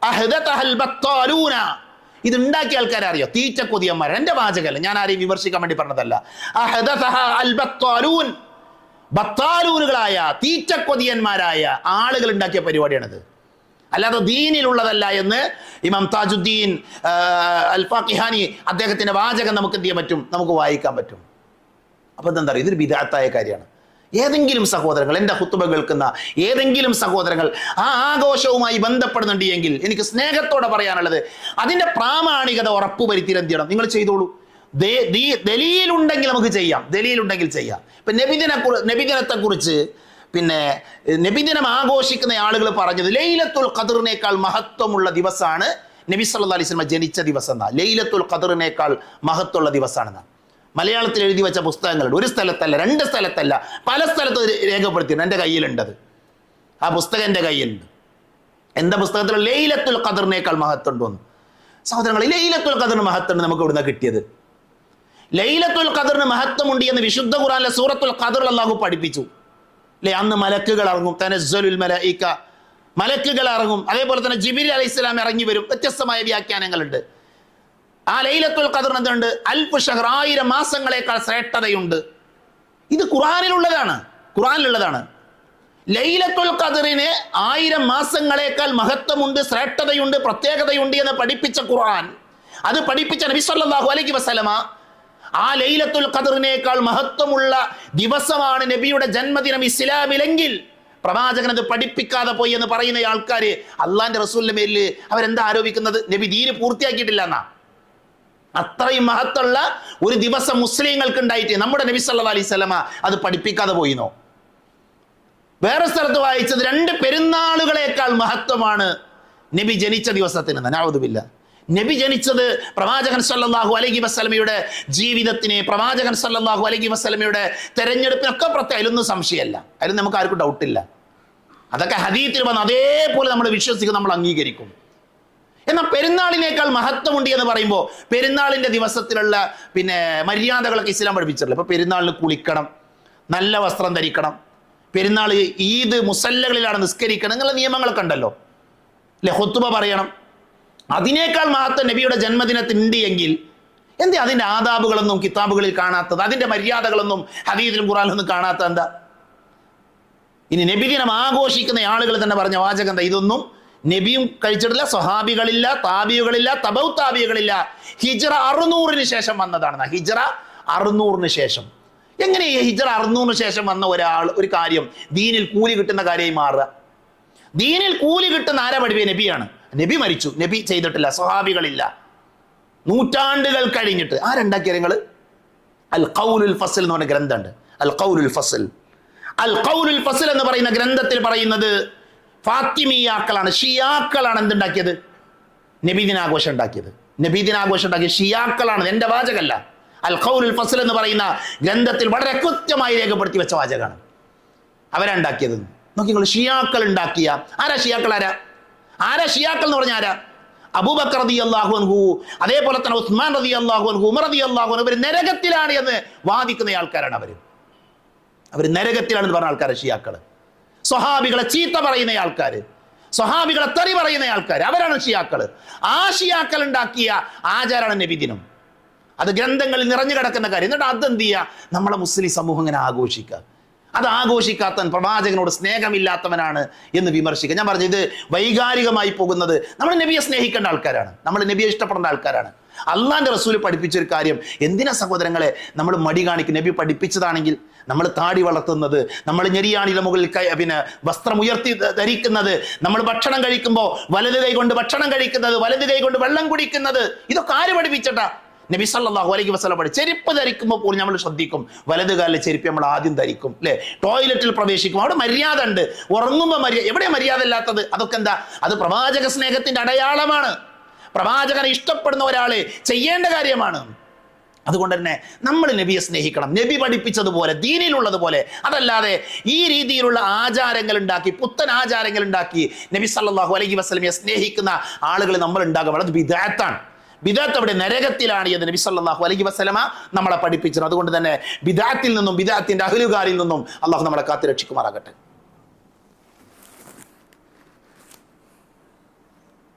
അഹ്ദതഹൽ ബത്താലൂന, ഇത് ഉണ്ടാക്കിയ ആൾക്കാരെ അറിയോ? തീറ്റക്കൊതിയന്മാർ. എൻ്റെ വാചകമല്ല, ഞാൻ ആരെയും വിമർശിക്കാൻ വേണ്ടി പറഞ്ഞതല്ല. അഹ്ദതഹ അൽ ബത്താലൂൻ, ബത്താലൂനുകളായ തീറ്റക്കൊതിയന്മാരായ ആളുകൾ ഉണ്ടാക്കിയ പരിപാടിയാണിത്, അല്ലാതെ ദീനിലുള്ളതല്ല എന്ന് ഇമാം താജുദ്ദീൻ അൽ ഫാഖിഹാനി അദ്ദേഹത്തിന്റെ വാചകം നമുക്ക് എന്ത് ചെയ്യാൻ പറ്റും? നമുക്ക് വായിക്കാൻ പറ്റും. അപ്പൊ എന്താ പറയുക? ഇതൊരു ബിദ്അത്തായ കാര്യമാണ്. ഏതെങ്കിലും സഹോദരങ്ങൾ, എൻ്റെ ഖുത്ബ കേൾക്കുന്ന ഏതെങ്കിലും സഹോദരങ്ങൾ ആ ആഘോഷവുമായി ബന്ധപ്പെടുന്നുണ്ട് എങ്കിൽ എനിക്ക് സ്നേഹത്തോടെ പറയാനുള്ളത്, അതിൻ്റെ പ്രാമാണികത ഉറപ്പുവരുത്തി എന്ത് ചെയ്യണം? നിങ്ങൾ ചെയ്തോളൂ. ദലീലുണ്ടെങ്കിൽ നമുക്ക് ചെയ്യാം, ദലീലുണ്ടെങ്കിൽ ചെയ്യാം. ഇപ്പം നബിദിനത്തെ കുറിച്ച് പിന്നെ നബിദിനം ആഘോഷിക്കുന്ന ആളുകൾ പറഞ്ഞത് ലൈലത്തുൽ ഖദറിനേക്കാൾ മഹത്വമുള്ള ദിവസമാണ് നബി സല്ലല്ലാഹു അലൈഹി വസല്ലം ജനിച്ച ദിവസം എന്നാ. ലൈലത്തുൽ ഖദറിനേക്കാൾ മഹത്വമുള്ള ദിവസമാണെന്നാ. മലയാളത്തിൽ എഴുതി വെച്ച പുസ്തകങ്ങളുണ്ട്. ഒരു സ്ഥലത്തല്ല, 2 സ്ഥലത്തല്ല, പല സ്ഥലത്തും രേഖപ്പെടുത്തിയിട്ടുണ്ട്. എൻ്റെ കയ്യിലുണ്ടത്, ആ പുസ്തകം എൻ്റെ കയ്യിലുണ്ട്. എന്താ പുസ്തകത്തിൽ? ലൈലത്തുൽ ഖദറിനേക്കാൾ മഹത്വം ഉണ്ടോന്ന്. സഹോദരങ്ങൾ, ലൈലത്തുൽ ഖദറിന് മഹത്വം നമുക്ക് ഇവിടുന്ന് കിട്ടിയത്. ലൈലത്തുൽ ഖദറിന് മഹത്വമുണ്ട് എന്ന് വിശുദ്ധ ഖുർആനിലെ സൂറത്തുൽ ഖദറിൽ അല്ലാഹു പഠിപ്പിച്ചു. അല്ലേ, അന്ന് മലക്കുകൾ ഇറങ്ങും, തനസ്സലുൽ മലായിക, മലക്കുകൾ ഇറങ്ങും. അതേപോലെ തന്നെ ജിബ്രീൽ അലൈഹിസ്സലാം ഇറങ്ങി വരും. വ്യത്യസ്തമായ വ്യാഖ്യാനങ്ങളുണ്ട്. ആ ലൈലത്തുൽ ഖദറിന് എന്തുണ്ട്? അൽഫ് ഷഹർ, 1000 മാസങ്ങളെക്കാൾ ശ്രേഷ്ഠതയുണ്ട്. ഇത് ഖുർആനിലുള്ളതാണ്, ഖുർആനിലുള്ളതാണ്. ലൈലത്തുൽ ഖദറിന് 1000 മാസങ്ങളെക്കാൾ മഹത്വമുണ്ട്, ശ്രേഷ്ഠതയുണ്ട്, പ്രത്യേകതയുണ്ട് എന്ന് പഠിപ്പിച്ച ഖുർആൻ, അത് പഠിപ്പിച്ച നബി സല്ലല്ലാഹു അലൈഹി വസല്ലമ, ആ ലൈലത്തുൽ ഖദറിനേക്കാൾ മഹത്വമുള്ള ദിവസമാണ് നബിയുടെ ജന്മദിനം ഇസ്ലാമിലെങ്കിൽ പ്രവാചകൻ അത് പഠിപ്പിക്കാതെ പോയി എന്ന് പറയുന്ന ആൾക്കാർ അള്ളാന്റെ റസൂലിന്റെ മേലിൽ അവരെന്താ ആരോപിക്കുന്നത്? നബി ദീന് പൂർത്തിയാക്കിയിട്ടില്ല എന്നാ. അത്രയും മഹത്തുള്ള ഒരു ദിവസം മുസ്ലിങ്ങൾക്ക് ഉണ്ടായിട്ട് നമ്മുടെ നബി സല്ലല്ലാഹു അലൈഹി വസല്ലമ അത് പഠിപ്പിക്കാതെ പോയിന്നോ? വേറെ സ്ഥലത്ത് വായിച്ചത് 2 പെരുന്നാളുകളേക്കാൾ മഹത്വമാണ് നബി ജനിച്ച ദിവസത്തിന്. നഅൂദുബില്ലാ. നബി ജനിച്ചത് പ്രവാചകൻ സല്ലല്ലാഹു അലൈഹി വസല്ലമയുടെ ജീവിതത്തിന്, പ്രവാചകൻ സല്ലല്ലാഹു അലൈഹി വസല്ലമയുടെ തെരഞ്ഞെടുപ്പിനൊക്കെ പ്രത്യേകം, അതിലൊന്നും സംശയമല്ല, അതിൽ നമുക്ക് ആർക്കും ഡൗട്ടില്ല. അതൊക്കെ ഹദീത്തിൽ വന്ന് അതേപോലെ നമ്മൾ വിശ്വസിക്കും, നമ്മൾ അംഗീകരിക്കും. എന്നാൽ പെരുന്നാളിനേക്കാൾ മഹത്വമുണ്ട് എന്ന് പറയുമ്പോൾ പെരുന്നാളിന്റെ ദിവസത്തിലുള്ള മര്യാദകളൊക്കെ ഇസ്ലാം പഠിപ്പിച്ചിട്ടില്ല. ഇപ്പൊ പെരുന്നാളിന് കുളിക്കണം, നല്ല വസ്ത്രം ധരിക്കണം, പെരുന്നാൾ ഈദ് മുസല്ലകളിലാണ് നിസ്കരിക്കണം, എന്നുള്ള നിയമങ്ങളൊക്കെ ഉണ്ടല്ലോ. അല്ലെ, ഖുത്ബ പറയണം. അതിനേക്കാൾ മഹത്വം നബിയുടെ ജന്മദിനത്തിനുണ്ട് എങ്കിൽ എന്തേ അതിന്റെ ആദാബുകളൊന്നും കിതാബുകളിൽ കാണാത്തത്, അതിന്റെ മര്യാദകളൊന്നും ഹദീസിലും ഖുർആനിലൊന്നും കാണാത്ത എന്താ? ഇനി നബിദിനം ആഘോഷിക്കുന്ന ആളുകൾ തന്നെ പറഞ്ഞ വാചകം എന്താ? ഇതൊന്നും നബിയും കഴിച്ചിട്ടില്ല, സ്വഹാബികളില്ല, താബിയുകളില്ല, തബൗ താബിയുകളില്ല, ഹിജ്റ 600 ശേഷം വന്നതാണ്. ഹിജ്റ 600 ശേഷം. എങ്ങനെ ഈ ഹിജ്റ 600 ശേഷം വന്ന ഒരു കാര്യം ദീനിൽ കൂലി കിട്ടുന്ന കാര്യമായി മാറുക? ദീനിൽ കൂലി കിട്ടുന്ന ആരാ പഠിപ്പിയ? നബിയാണ്. നബി മരിച്ചു, നബി ചെയ്തിട്ടില്ല, സ്വഹാബികളില്ല. നൂറ്റാണ്ടുകൾ കഴിഞ്ഞിട്ട് ആരുണ്ടാക്കിയ നിങ്ങൾ? അൽ ഖൗലുൽ ഫസ്ൽ എന്ന് പറഞ്ഞ ഗ്രന്ഥമുണ്ട്. അൽ ഖൗലുൽ ഫസ്ൽ, അൽ ഖൗലുൽ ഫസ്ൽ എന്ന് പറയുന്ന ഗ്രന്ഥത്തിൽ പറയുന്നത് ഫാത്തിമിയാക്കളാണ്, ഷിയാക്കളാണ് എന്തുണ്ടാക്കിയത്? നബിദിനാഘോഷം ഉണ്ടാക്കിയത്. നബിദിനാഘോഷം ഉണ്ടാക്കിയ ഷിയാക്കളാണ്, എന്റെ വാചകമല്ല. അൽ ഖൗലുൽ ഫസ്ൽ എന്ന് പറയുന്ന ഗ്രന്ഥത്തിൽ വളരെ കൃത്യമായി രേഖപ്പെടുത്തി വെച്ച വാചകമാണ്. അവരുണ്ടാക്കിയത് നോക്കി നിങ്ങൾ. ഷിയാക്കൾ ഉണ്ടാക്കിയ ആരാ? ഷിയാക്കൾ ആരാ? ഷിയാക്കൾ എന്ന് പറഞ്ഞ ആരാ? അബൂബക്കർ റളിയല്ലാഹു അൻഹു, അതേപോലെ തന്നെ ഉസ്മാൻ റളിയല്ലാഹു അൻഹു, ഉമർ റളിയല്ലാഹു അൻഹു, ഇവർ നരകത്തിലാണ് എന്ന് വാദിക്കുന്ന ആൾക്കാരാണ്. അവർ നരകത്തിലാണെന്ന് പറഞ്ഞ ആൾക്കാർ ഷിയാക്കൾ. സ്വഹാബികളെ ചീത്ത പറയുന്ന ആൾക്കാർ, സ്വഹാബികളെ തെറി പറയുന്ന ആൾക്കാർ, അവരാണ് ഷിയാക്കൾ. ആ ഷിയാക്കൾ ഉണ്ടാക്കിയ ആചാരമാണ് നബിദിനം. അത് ഗ്രന്ഥങ്ങളിൽ നിറഞ്ഞു കിടക്കുന്ന കാര്യം. എന്നിട്ട് അതെന്ത് ചെയ്യുക? നമ്മളെ മുസ്ലിം സമൂഹം ഇങ്ങനെ ആഘോഷിക്കുക. അത് ആഘോഷിക്കാത്തവൻ പ്രവാചകനോട് സ്നേഹമില്ലാത്തവനാണ് എന്ന് വിമർശിക്കുക. ഞാൻ പറഞ്ഞു, ഇത് വൈകാരികമായി പോകുന്നത്. നമ്മൾ നബിയെ സ്നേഹിക്കേണ്ട ആൾക്കാരാണ്, നമ്മൾ നബിയെ ഇഷ്ടപ്പെടേണ്ട ആൾക്കാരാണ്. അള്ളാന്റെ റസൂല് പഠിപ്പിച്ചൊരു കാര്യം എന്തിനാ സഹോദരങ്ങളെ നമ്മൾ മടി കാണിക്കും? നബി പഠിപ്പിച്ചതാണെങ്കിൽ നമ്മൾ താടി വളർത്തുന്നത്, നമ്മൾ ഞെരിയാണിയുടെ മുകളിൽ വസ്ത്രം ഉയർത്തി ധരിക്കുന്നത്, നമ്മൾ ഭക്ഷണം കഴിക്കുമ്പോൾ വലത് കൈ കൊണ്ട് ഭക്ഷണം കഴിക്കുന്നത്, വലത് കൈ കൊണ്ട് വെള്ളം കുടിക്കുന്നത്, ഇതൊക്കെ ആര് പഠിപ്പിച്ചിട്ടാ? നബി സല്ലല്ലാഹു അലൈഹി വസല്ലം. ചെരുപ്പ് ധരിക്കുമ്പോൾ പോലും നമ്മൾ ശ്രദ്ധിക്കും, വലത് കാലിലെ ചെരുപ്പ് നമ്മൾ ആദ്യം ധരിക്കും. അല്ലെ, ടോയ്ലറ്റിൽ പ്രവേശിക്കും, അവിടെ മര്യാദ ഉണ്ട്. ഉറങ്ങുമ്പോൾ എവിടെ മര്യാദ ഇല്ലാത്തത്? അതൊക്കെ എന്താ? അത് പ്രവാചക സ്നേഹത്തിന്റെ അടയാളമാണ്. പ്രവാചകനെ ഇഷ്ടപ്പെടുന്ന ഒരാളെ ചെയ്യേണ്ട കാര്യമാണ്. അതുകൊണ്ട് തന്നെ നമ്മൾ നബിയെ സ്നേഹിക്കണം, നബി പഠിപ്പിച്ചതുപോലെ, ദീനിലുള്ളതുപോലെ. അതല്ലാതെ ഈ രീതിയിലുള്ള ആചാരങ്ങൾ ഉണ്ടാക്കി, പുത്തൻ ആചാരങ്ങൾ ഉണ്ടാക്കി നബി സല്ലല്ലാഹു അലൈഹി വസല്ലമയെ സ്നേഹിക്കുന്ന ആളുകൾ നമ്മൾ ഉണ്ടാകുക വളരെ ബിദ്അത്താണ്. ബിദ്അത്ത് അവിടെ നരകത്തിലാണ് എന്ന് നബി സല്ലല്ലാഹു അലൈഹി വസല്ലമ നമ്മളെ പഠിപ്പിച്ചത്. അതുകൊണ്ട് തന്നെ ബിദ്അത്തിൽ നിന്നും ബിദ്അത്തിന്റെ അഹ്ലുകാരിൽ നിന്നും അള്ളാഹു നമ്മളെ കാത്തു രക്ഷിക്കുമാറാകട്ടെ.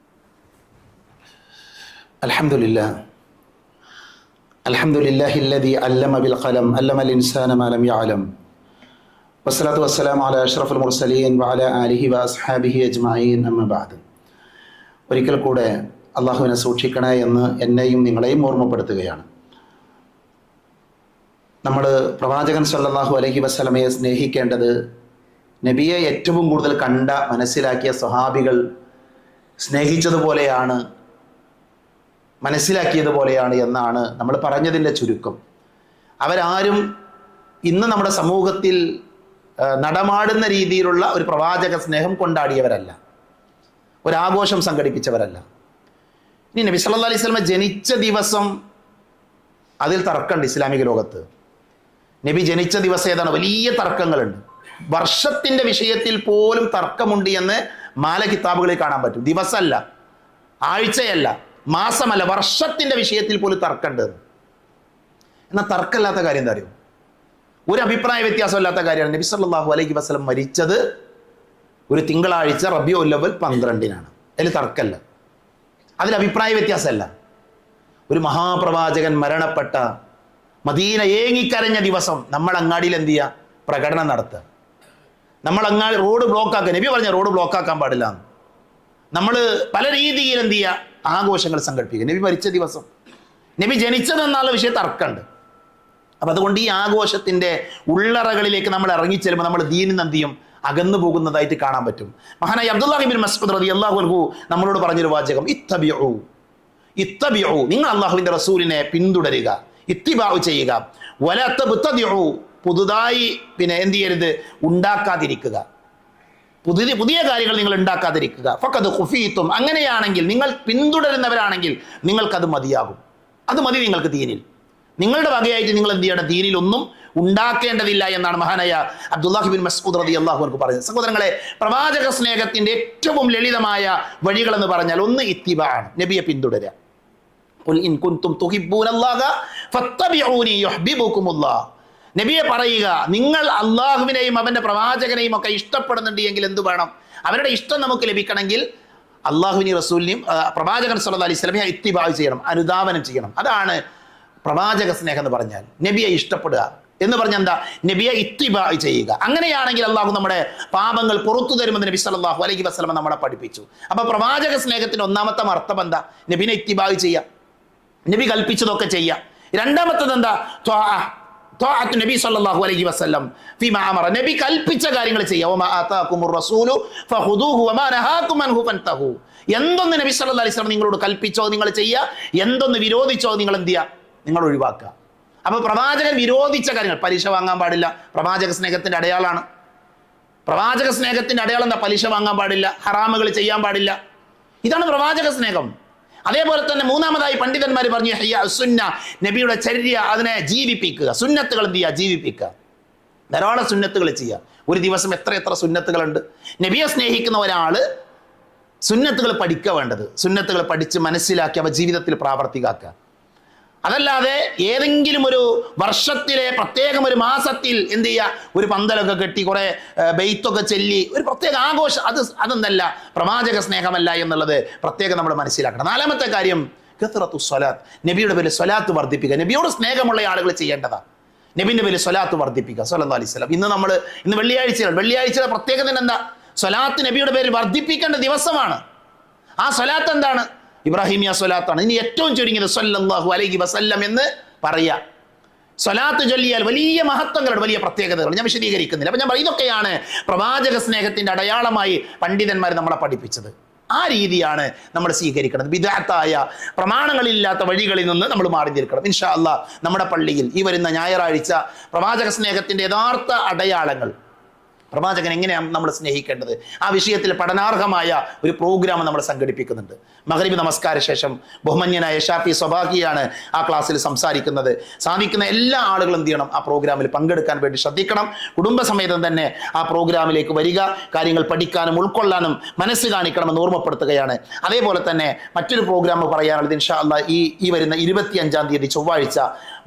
അൽഹംദുലില്ലാഹില്ലദീ അല്ലമ ബിൽ ഖലം അല്ലമൽ ഇൻസാന മാ ലം യഅലം വസ്സലാത്തു വസ്സലാമു അലാ അഷ്റഫുൽ മുർസലീൻ വഅലാ ആലിഹി വഅസ്ഹാബിഹി അജ്മഈൻ അമ്മാ ബഅദ്. ഒരിക്കൽ കൂടെ അള്ളാഹുവിനെ സൂക്ഷിക്കണേ എന്ന് എന്നെയും നിങ്ങളെയും ഓർമ്മപ്പെടുത്തുകയാണ്. നമ്മൾ പ്രവാചകൻ സല്ലല്ലാഹു അലൈഹി വസല്ലമയെ സ്നേഹിക്കേണ്ടത് നബിയെ ഏറ്റവും കൂടുതൽ കണ്ട മനസ്സിലാക്കിയ സ്വഹാബികൾ സ്നേഹിച്ചതുപോലെയാണ്, മനസ്സിലാക്കിയതുപോലെയാണ് എന്നാണ് നമ്മൾ പറഞ്ഞതിൻ്റെ ചുരുക്കം. അവരാരും ഇന്ന് നമ്മുടെ സമൂഹത്തിൽ നടമാടുന്ന രീതിയിലുള്ള ഒരു പ്രവാചക സ്നേഹം കൊണ്ടാടിയവരല്ല, ഒരാഘോഷം സംഘടിപ്പിച്ചവരല്ല. ഇനി നബി സല്ലല്ലാഹു അലൈഹി വസല്ലം ജനിച്ച ദിവസം അതിൽ തർക്കമുണ്ട് ഇസ്ലാമിക ലോകത്ത്. നബി ജനിച്ച ദിവസം ഏതാണ്? വലിയ തർക്കങ്ങളുണ്ട്. വർഷത്തിന്റെ വിഷയത്തിൽ പോലും തർക്കമുണ്ട് എന്ന് മാല കിതാബുകളിൽ കാണാൻ പറ്റും. ദിവസമല്ല, ആഴ്ചയല്ല, മാസമല്ല, വർഷത്തിന്റെ വിഷയത്തിൽ പോലും തർക്കമുണ്ട്. എന്നാൽ തർക്കമില്ലാത്ത കാര്യം എന്താ അറിയോ? ഒരു അഭിപ്രായ വ്യത്യാസമില്ലാത്ത കാര്യമാണ് നബി സല്ലല്ലാഹു അലൈഹി വസല്ലം മരിച്ചത് ഒരു തിങ്കളാഴ്ച റബീഉൽ അവ്വൽ 12-നാണ്. അതിൽ തർക്കമല്ല, അതിൽ അഭിപ്രായ വ്യത്യാസമല്ല. ഒരു മഹാപ്രവാചകൻ മരണപ്പെട്ട, മദീന ഏങ്ങിക്കരഞ്ഞ ദിവസം നമ്മൾ അങ്ങാടിയിൽ എന്ത് ചെയ്യുക? പ്രകടനം നടത്തുക. നമ്മൾ അങ്ങാടി റോഡ് ബ്ലോക്കാക്കുക. നബി പറഞ്ഞ റോഡ് ബ്ലോക്കാക്കാൻ പാടില്ല. നമ്മൾ പല രീതിയിൽ എന്ത് ചെയ്യുക? ആഘോഷങ്ങൾ സംഘടിപ്പിക്കുക. നബി മരിച്ച ദിവസം, നബി ജനിച്ചതെന്നുള്ള വിഷയം തർക്കമുണ്ട്. അപ്പം അതുകൊണ്ട് ഈ ആഘോഷത്തിൻ്റെ ഉള്ളറകളിലേക്ക് നമ്മൾ ഇറങ്ങിച്ചെല്ലുമ്പോൾ നമ്മൾ ദീനിൽ എന്ത് ചെയ്യും? അകന്നു പോകുന്നതായിട്ട് കാണാൻ പറ്റും. മഹാനായ അബ്ദുല്ലാഹി ഇബ്നു മസ്ഊദ് റളിയല്ലാഹു അൻഹു നമ്മളോട് പറഞ്ഞൊരു വാചകം, ഇത്തബിഉ, ഇത്തബിഉ, നിങ്ങൾ അള്ളാഹുവിൻ്റെ റസൂലിനെ പിന്തുടരുക, ഇത്തിബാഉ ചെയ്യുക. വലാ തബ്തദിഉ, പുതുതായി എന്ത് ചെയ്യരുത്? ഉണ്ടാക്കാതിരിക്കുക. പുതിയ കാര്യങ്ങൾ നിങ്ങൾ ഉണ്ടാക്കാതിരിക്കുക. ഫഖദ് ഖുഫീതും, അങ്ങനെയാണെങ്കിൽ, നിങ്ങൾ പിന്തുടരുന്നവരാണെങ്കിൽ നിങ്ങൾക്കത് മതിയാകും. അത് മതി നിങ്ങൾക്ക് ദീനിൽ. നിങ്ങളുടെ വകയായിട്ട് നിങ്ങൾ എന്ത് ചെയ്യണം? ദീനിൽ ഒന്നും ഉണ്ടാക്കേണ്ടതില്ല എന്നാണ് മഹാനായ അബ്ദുല്ലാഹി ഇബ്നു മസ്ഊദ് റളിയല്ലാഹു അൻഹു പറയുന്നത്. സഹോദരങ്ങളെ, പ്രവാചക സ്നേഹത്തിന്റെ ഏറ്റവും ലളിതമായ വഴികൾ എന്ന് പറഞ്ഞാൽ ഒന്ന് ഇത്തിബാഅ്, നബിയെ പിന്തുടരുക. ഖുൽ ഇൻ കുൻതും തുഹിബ്ബൂനല്ലാഹ ഫത്തബിഊനി യുഹ്ബിബുകുമുല്ലാഹ്. നബിയെ പറയുക, നിങ്ങൾ അള്ളാഹുവിനെയും അവന്റെ പ്രവാചകനെയും ഒക്കെ ഇഷ്ടപ്പെടുന്നുണ്ട് എങ്കിൽ എന്ത് വേണം? അവരുടെ ഇഷ്ടം നമുക്ക് ലഭിക്കണമെങ്കിൽ അള്ളാഹുവിനെയും റസൂലിനെയും പ്രവാചകൻ സല്ലല്ലാഹു അലൈഹി വസല്ലമയെ ഇത്തിബാഅ് ചെയ്യണം, അനുധാവനം ചെയ്യണം. അതാണ് പ്രവാചക സ്നേഹം എന്ന് പറഞ്ഞാൽ. നബിയെ ഇഷ്ടപ്പെടുക എന്ന് പറഞ്ഞാൽ എന്താ? നബിയെ ഇത്തിബാഅ് ചെയ്യുക. അങ്ങനെയാണെങ്കിൽ അള്ളാഹു നമ്മുടെ പാപങ്ങൾ പുറത്തു തരുമെന്ന് നബി സല്ലല്ലാഹു അലൈഹി വസല്ലം നമ്മളെ പഠിപ്പിച്ചു. അപ്പൊ പ്രവാചക സ്നേഹത്തിന്റെ ഒന്നാമത്തെ അർത്ഥം എന്താ? നബിനെ ഇത്തിബാഅ് ചെയ്യുക, നബി കൽപ്പിച്ചതൊക്കെ ചെയ്യുക. രണ്ടാമത്തത് എന്താ? ത്വാഅത്ത് നബി സല്ലല്ലാഹു അലൈഹി വസല്ലം ഫീമാ അമറ, നബി കൽപ്പിച്ച കാര്യങ്ങൾ ചെയ്യുക. വമാ ആതാകുമുർ റസൂലു ഫഖുദൂഹു വമാ നഹാകും അൻഹു ഫൻതഹു. എന്തൊന്ന് നബി സല്ലല്ലാഹു അലൈഹി വസല്ലം നിങ്ങളോട് കൽപ്പിച്ചോ നിങ്ങൾ ചെയ്യുക, എന്തൊന്ന് വിരോധിച്ചോ നിങ്ങൾ എന്ത് ചെയ്യുക? നിങ്ങൾ ഒഴിവാക്കുക. അപ്പൊ പ്രവാചകൻ വിരോധിച്ച കാര്യങ്ങൾ, പലിശ വാങ്ങാൻ പാടില്ല, പ്രവാചക സ്നേഹത്തിന്റെ അടയാളാണ്. പ്രവാചക സ്നേഹത്തിന്റെ അടയാളം എന്താ? പലിശ വാങ്ങാൻ പാടില്ല, ഹറാമുകൾ ചെയ്യാൻ പാടില്ല. ഇതാണ് പ്രവാചക സ്നേഹം. അതേപോലെ തന്നെ മൂന്നാമതായി പണ്ഡിതന്മാർ പറഞ്ഞു ഹയ്യ സുന്ന, നബിയുടെ ചര്യ അതിനെ ജീവിപ്പിക്കുക. സുന്നത്തുകൾ എന്ത് ചെയ്യുക? ജീവിപ്പിക്കുക. ധാരാളം സുന്നത്തുകൾ ചെയ്യുക. ഒരു ദിവസം എത്ര സുന്നത്തുകളുണ്ട്. നബിയെ സ്നേഹിക്കുന്ന ഒരാൾ സുന്നത്തുകൾ പഠിക്കുക വേണ്ടത്. സുന്നത്തുകൾ പഠിച്ച് മനസ്സിലാക്കി അവ ജീവിതത്തിൽ പ്രാവർത്തികമാക്കുക. അതല്ലാതെ ഏതെങ്കിലും ഒരു വർഷത്തിലെ പ്രത്യേകം ഒരു മാസത്തിൽ എന്ത് ചെയ്യുക? ഒരു പന്തലൊക്കെ കെട്ടി കുറെ ബെയ്ത്തൊക്കെ ചെല്ലി ഒരു പ്രത്യേക ആഘോഷം, അതൊന്നല്ല, പ്രവാചക സ്നേഹമല്ല എന്നുള്ളത് പ്രത്യേകം നമ്മൾ മനസ്സിലാക്കണം. നാലാമത്തെ കാര്യം കത്റത്തു സ്വലാത്ത്, നബിയുടെ പേരിൽ സ്വലാത്ത് വർദ്ധിപ്പിക്കുക. നബിയോട് സ്നേഹമുള്ള ആളുകൾ ചെയ്യേണ്ടതാണ്. നബിന്റെ പേരിൽ സ്വലാത്ത് വർദ്ധിപ്പിക്കുക സല്ലല്ലാഹു അലൈഹി വസല്ലം. ഇന്ന് വെള്ളിയാഴ്ചയുടെ പ്രത്യേകത എന്താ? സ്വലാത്ത് നബിയുടെ പേരിൽ വർദ്ധിപ്പിക്കേണ്ട ദിവസമാണ്. ആ സ്വലാത്ത് എന്താണ്? ഇബ്രാഹിമിയ സ്വലാത്താണ്. ഇനി ഏറ്റവും ചുരുങ്ങിയത് സല്ലല്ലാഹു അലൈഹി വസല്ലം എന്ന് പറയുക. സ്വലാത്ത് ചൊല്ലിയാൽ വലിയ മഹത്വങ്ങളുണ്ട്, വലിയ പ്രത്യേകതകൾ. ഞാൻ വിശദീകരിക്കുന്നില്ല. അപ്പൊ ഞാൻ പറയും, ഇതൊക്കെയാണ് പ്രവാചക സ്നേഹത്തിന്റെ അടയാളമായി പണ്ഡിതന്മാർ നമ്മളെ പഠിപ്പിച്ചത്. ആ രീതിയാണ് നമ്മൾ സ്വീകരിക്കുന്നത്. ബിദ്അത്തായ പ്രമാണങ്ങളില്ലാത്ത വഴികളിൽ നിന്ന് നമ്മൾ മാറി നിൽക്കണം. ഇൻഷാ അല്ലാഹ് നമ്മുടെ പള്ളിയിൽ ഈ വരുന്ന ഞായറാഴ്ച പ്രവാചക സ്നേഹത്തിന്റെ യഥാർത്ഥ അടയാളങ്ങൾ, പ്രവാചകൻ എങ്ങനെയാണ് നമ്മൾ സ്നേഹിക്കേണ്ടത്, ആ വിഷയത്തിൽ പഠനാർഹമായ ഒരു പ്രോഗ്രാം നമ്മൾ സംഘടിപ്പിക്കുന്നുണ്ട്. മഗ്രിബ് നമസ്കാര ശേഷം ബഹുമാന്യനായ ഷാഫി സ്വബാഹിയാണ് ആ ക്ലാസ്സിൽ സംസാരിക്കുന്നത്. സാധിക്കുന്ന എല്ലാ ആളുകളും എന്ത് ചെയ്യണം? ആ പ്രോഗ്രാമിൽ പങ്കെടുക്കാൻ വേണ്ടി ശ്രദ്ധിക്കണം. കുടുംബസമേതം തന്നെ ആ പ്രോഗ്രാമിലേക്ക് വരിക, കാര്യങ്ങൾ പഠിക്കാനും ഉൾക്കൊള്ളാനും മനസ്സ് കാണിക്കണമെന്ന് ഓർമ്മപ്പെടുത്തുകയാണ്. അതേപോലെ തന്നെ മറ്റൊരു പ്രോഗ്രാം പറയാനുള്ളത് ഇൻഷാ അല്ലാഹ് ഈ വരുന്ന 25-ാം തീയതി ചൊവ്വാഴ്ച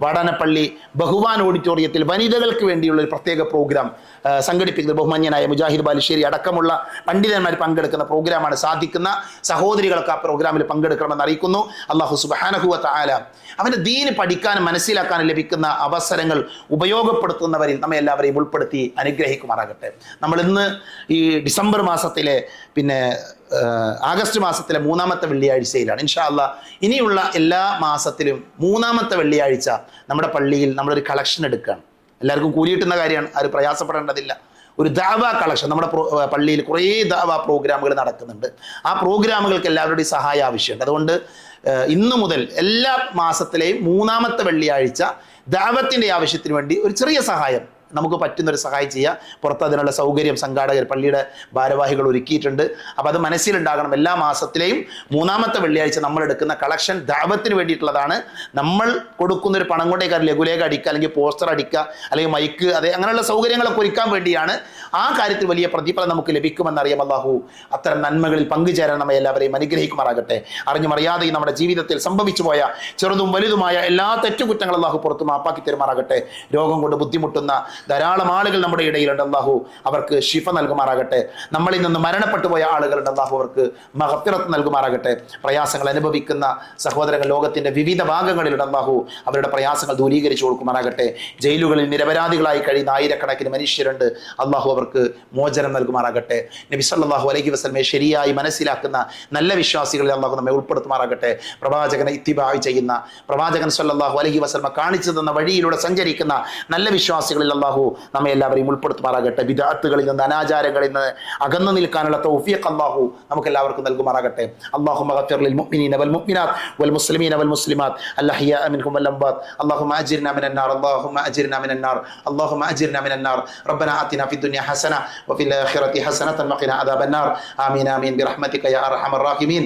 വാടാനപ്പള്ളി ബഹുവാൻ ഓഡിറ്റോറിയത്തിൽ വനിതകൾക്ക് വേണ്ടിയുള്ള ഒരു പ്രത്യേക പ്രോഗ്രാം സംഘടിപ്പിക്കുന്നത് ബഹുമാന്യനായ മുജാഹിദ് ബാലുശ്ശേരി അടക്കമുള്ള പണ്ഡിതന്മാർ പങ്കെടുക്കുന്ന പ്രോഗ്രാമാണ്. സാധിക്കുന്ന സഹോദരികൾക്ക് ആ പ്രോഗ്രാമിൽ പങ്കെടുക്കണമെന്ന് അറിയിക്കുന്നു. അല്ലാഹു സുബ്ഹാനഹു വ തആല അവൻ്റെ ദീന് പഠിക്കാനും മനസ്സിലാക്കാനും ലഭിക്കുന്ന അവസരങ്ങൾ ഉപയോഗപ്പെടുത്തുന്നവരിൽ നമ്മെ എല്ലാവരെയും ഉൾപ്പെടുത്തി അനുഗ്രഹിക്കുമാറാകട്ടെ. നമ്മൾ ഇന്ന് ഈ ഡിസംബർ മാസത്തിലെ ആഗസ്റ്റ് മാസത്തിലെ 3-ാമത്തെ വെള്ളിയാഴ്ചയിലാണ്. ഇൻഷാ അല്ലാഹ് ഇനിയുള്ള എല്ലാ മാസത്തിലും 3-ാമത്തെ വെള്ളിയാഴ്ച നമ്മുടെ പള്ളിയിൽ നമ്മളൊരു കളക്ഷൻ എടുക്കുകയാണ്. എല്ലാവർക്കും കൂലി കിട്ടുന്ന കാര്യമാണ്, ആരും പ്രയാസപ്പെടേണ്ടതില്ല. ഒരു ദഅവ കളക്ഷൻ നമ്മുടെ പള്ളിയിൽ കുറേ ദഅവ പ്രോഗ്രാമുകൾ നടക്കുന്നുണ്ട്. ആ പ്രോഗ്രാമുകൾക്ക് എല്ലാവരുടെയും സഹായം ആവശ്യമുണ്ട്. അതുകൊണ്ട് ഇന്നു മുതൽ എല്ലാ മാസത്തിലെയും 3-ാമത്തെ വെള്ളിയാഴ്ച ദഅവത്തിൻ്റെ ആവശ്യത്തിന് വേണ്ടി ഒരു ചെറിയ സഹായം നമുക്ക് പറ്റുന്നൊരു സഹായം ചെയ്യുക. പുറത്ത് അതിനുള്ള സൗകര്യം സംഘാടകർ പള്ളിയുടെ ഭാരവാഹികൾ ഒരുക്കിയിട്ടുണ്ട്. അപ്പോൾ അത് മനസ്സിലുണ്ടാകണം. എല്ലാ മാസത്തിലെയും 3-ാമത്തെ വെള്ളിയാഴ്ച നമ്മൾ എടുക്കുന്ന കളക്ഷൻ ദഅവത്തിന് വേണ്ടിയിട്ടുള്ളതാണ്. നമ്മൾ കൊടുക്കുന്നൊരു പണം കൊണ്ടേക്കാർ ലഘുലേഖ അടിക്കുക, അല്ലെങ്കിൽ പോസ്റ്റർ അടിക്കുക, അല്ലെങ്കിൽ മൈക്ക്, അതെ അങ്ങനെയുള്ള സൗകര്യങ്ങളൊക്കെ ഒരുക്കാൻ വേണ്ടിയാണ്. ആ കാര്യത്തിൽ വലിയ പ്രതിഫലം നമുക്ക് ലഭിക്കുമെന്നറിയാം. അല്ലാഹു അത്തരം നന്മകളിൽ പങ്കുചേരാൻ നമ്മെ എല്ലാവരെയും അനുഗ്രഹിക്കുമാറാകട്ടെ. അറിഞ്ഞും അറിയാതെയും നമ്മുടെ ജീവിതത്തിൽ സംഭവിച്ചു പോയ ചെറുതും വലുതുമായ എല്ലാ തെറ്റുകുറ്റങ്ങൾ അല്ലാഹു പുറത്ത് മാപ്പാക്കി തരുമാറാകട്ടെ. രോഗം കൊണ്ട് ബുദ്ധിമുട്ടുന്ന ധാരാളം ആളുകൾ നമ്മുടെ ഇടയിലുണ്ട്. അല്ലാഹു അവർക്ക് ശിഫ നൽകുമാറാകട്ടെ. നമ്മളിൽ നിന്ന് മരണപ്പെട്ടു പോയ ആളുകളുണ്ട്. അല്ലാഹു അവർക്ക് മഗ്ഫിറത്ത് നൽകുമാറാകട്ടെ. പ്രയാസങ്ങൾ അനുഭവിക്കുന്ന സഹോദരങ്ങൾ ലോകത്തിന്റെ വിവിധ ഭാഗങ്ങളിലുണ്ട്. അല്ലാഹു അവരുടെ പ്രയാസങ്ങൾ ദൂരീകരിച്ചു കൊടുക്കുമാറാകട്ടെ. ജയിലുകളിൽ നിരപരാധികളായി കഴിയുന്ന ആയിരക്കണക്കിന് മനുഷ്യരുണ്ട്. അല്ലാഹു അവർക്ക് മോചനം നൽകുമാറാകട്ടെ. നബി സല്ലല്ലാഹു അലൈഹി വസല്ലമയെ ശരിയായി മനസ്സിലാക്കുന്ന നല്ല വിശ്വാസികളിൽ അല്ലാഹു നമ്മെ ഉൾപ്പെടുത്തുമാറാകട്ടെ. പ്രവാചകനെ ഇത്തിബാഅ് ചെയ്യുന്ന, പ്രവാചകൻ സല്ലല്ലാഹു അലൈഹി വസല്ലമ കാണിച്ചു തന്ന വഴിയിലൂടെ സഞ്ചരിക്കുന്ന നല്ല വിശ്വാസികളിൽ അല്ലാഹു നമ്മെ എല്ലാവരെയും ഉൾപ്പെടുത്തുമാറാകട്ടെ. ബിദ്അത്തുകളിൽ നിന്ന്, അനാചാരങ്ങളിൽ നിന്ന് അകന്നു നിൽക്കാനുള്ള തൗഫീഖ് അല്ലാഹു നമുക്ക് എല്ലാവർക്കും നൽകുമാറാകട്ടെ. അല്ലാഹുമ്മ ഗഫിർ ലിൽ മുഅ്മിനീന വൽ മുഅ്മിനാത്ത് വൽ മുസ്ലിമീന വൽ മുസ്ലിമാത്ത് അൽഅഹ്യാഅ മിൻഹും വൽ അംവാത്ത്. അല്ലാഹുമ്മ അജിർനാ മിനൻ നാർ, അല്ലാഹുമ്മ അജിർനാ മിനൻ നാർ, അല്ലാഹുമ്മ അജിർനാ മിനൻ നാർ. റബ്ബനാ ആതിനാ ഫിദ് ദുനിയ ഹസന വഫിൽ ആഖിറതി ഹസനതൻ വഖിനാ അദാബൻ നാർ. ആമീൻ ആമീൻ ബിറഹ്മതിക യാ അർഹമർ റാഹിമീൻ.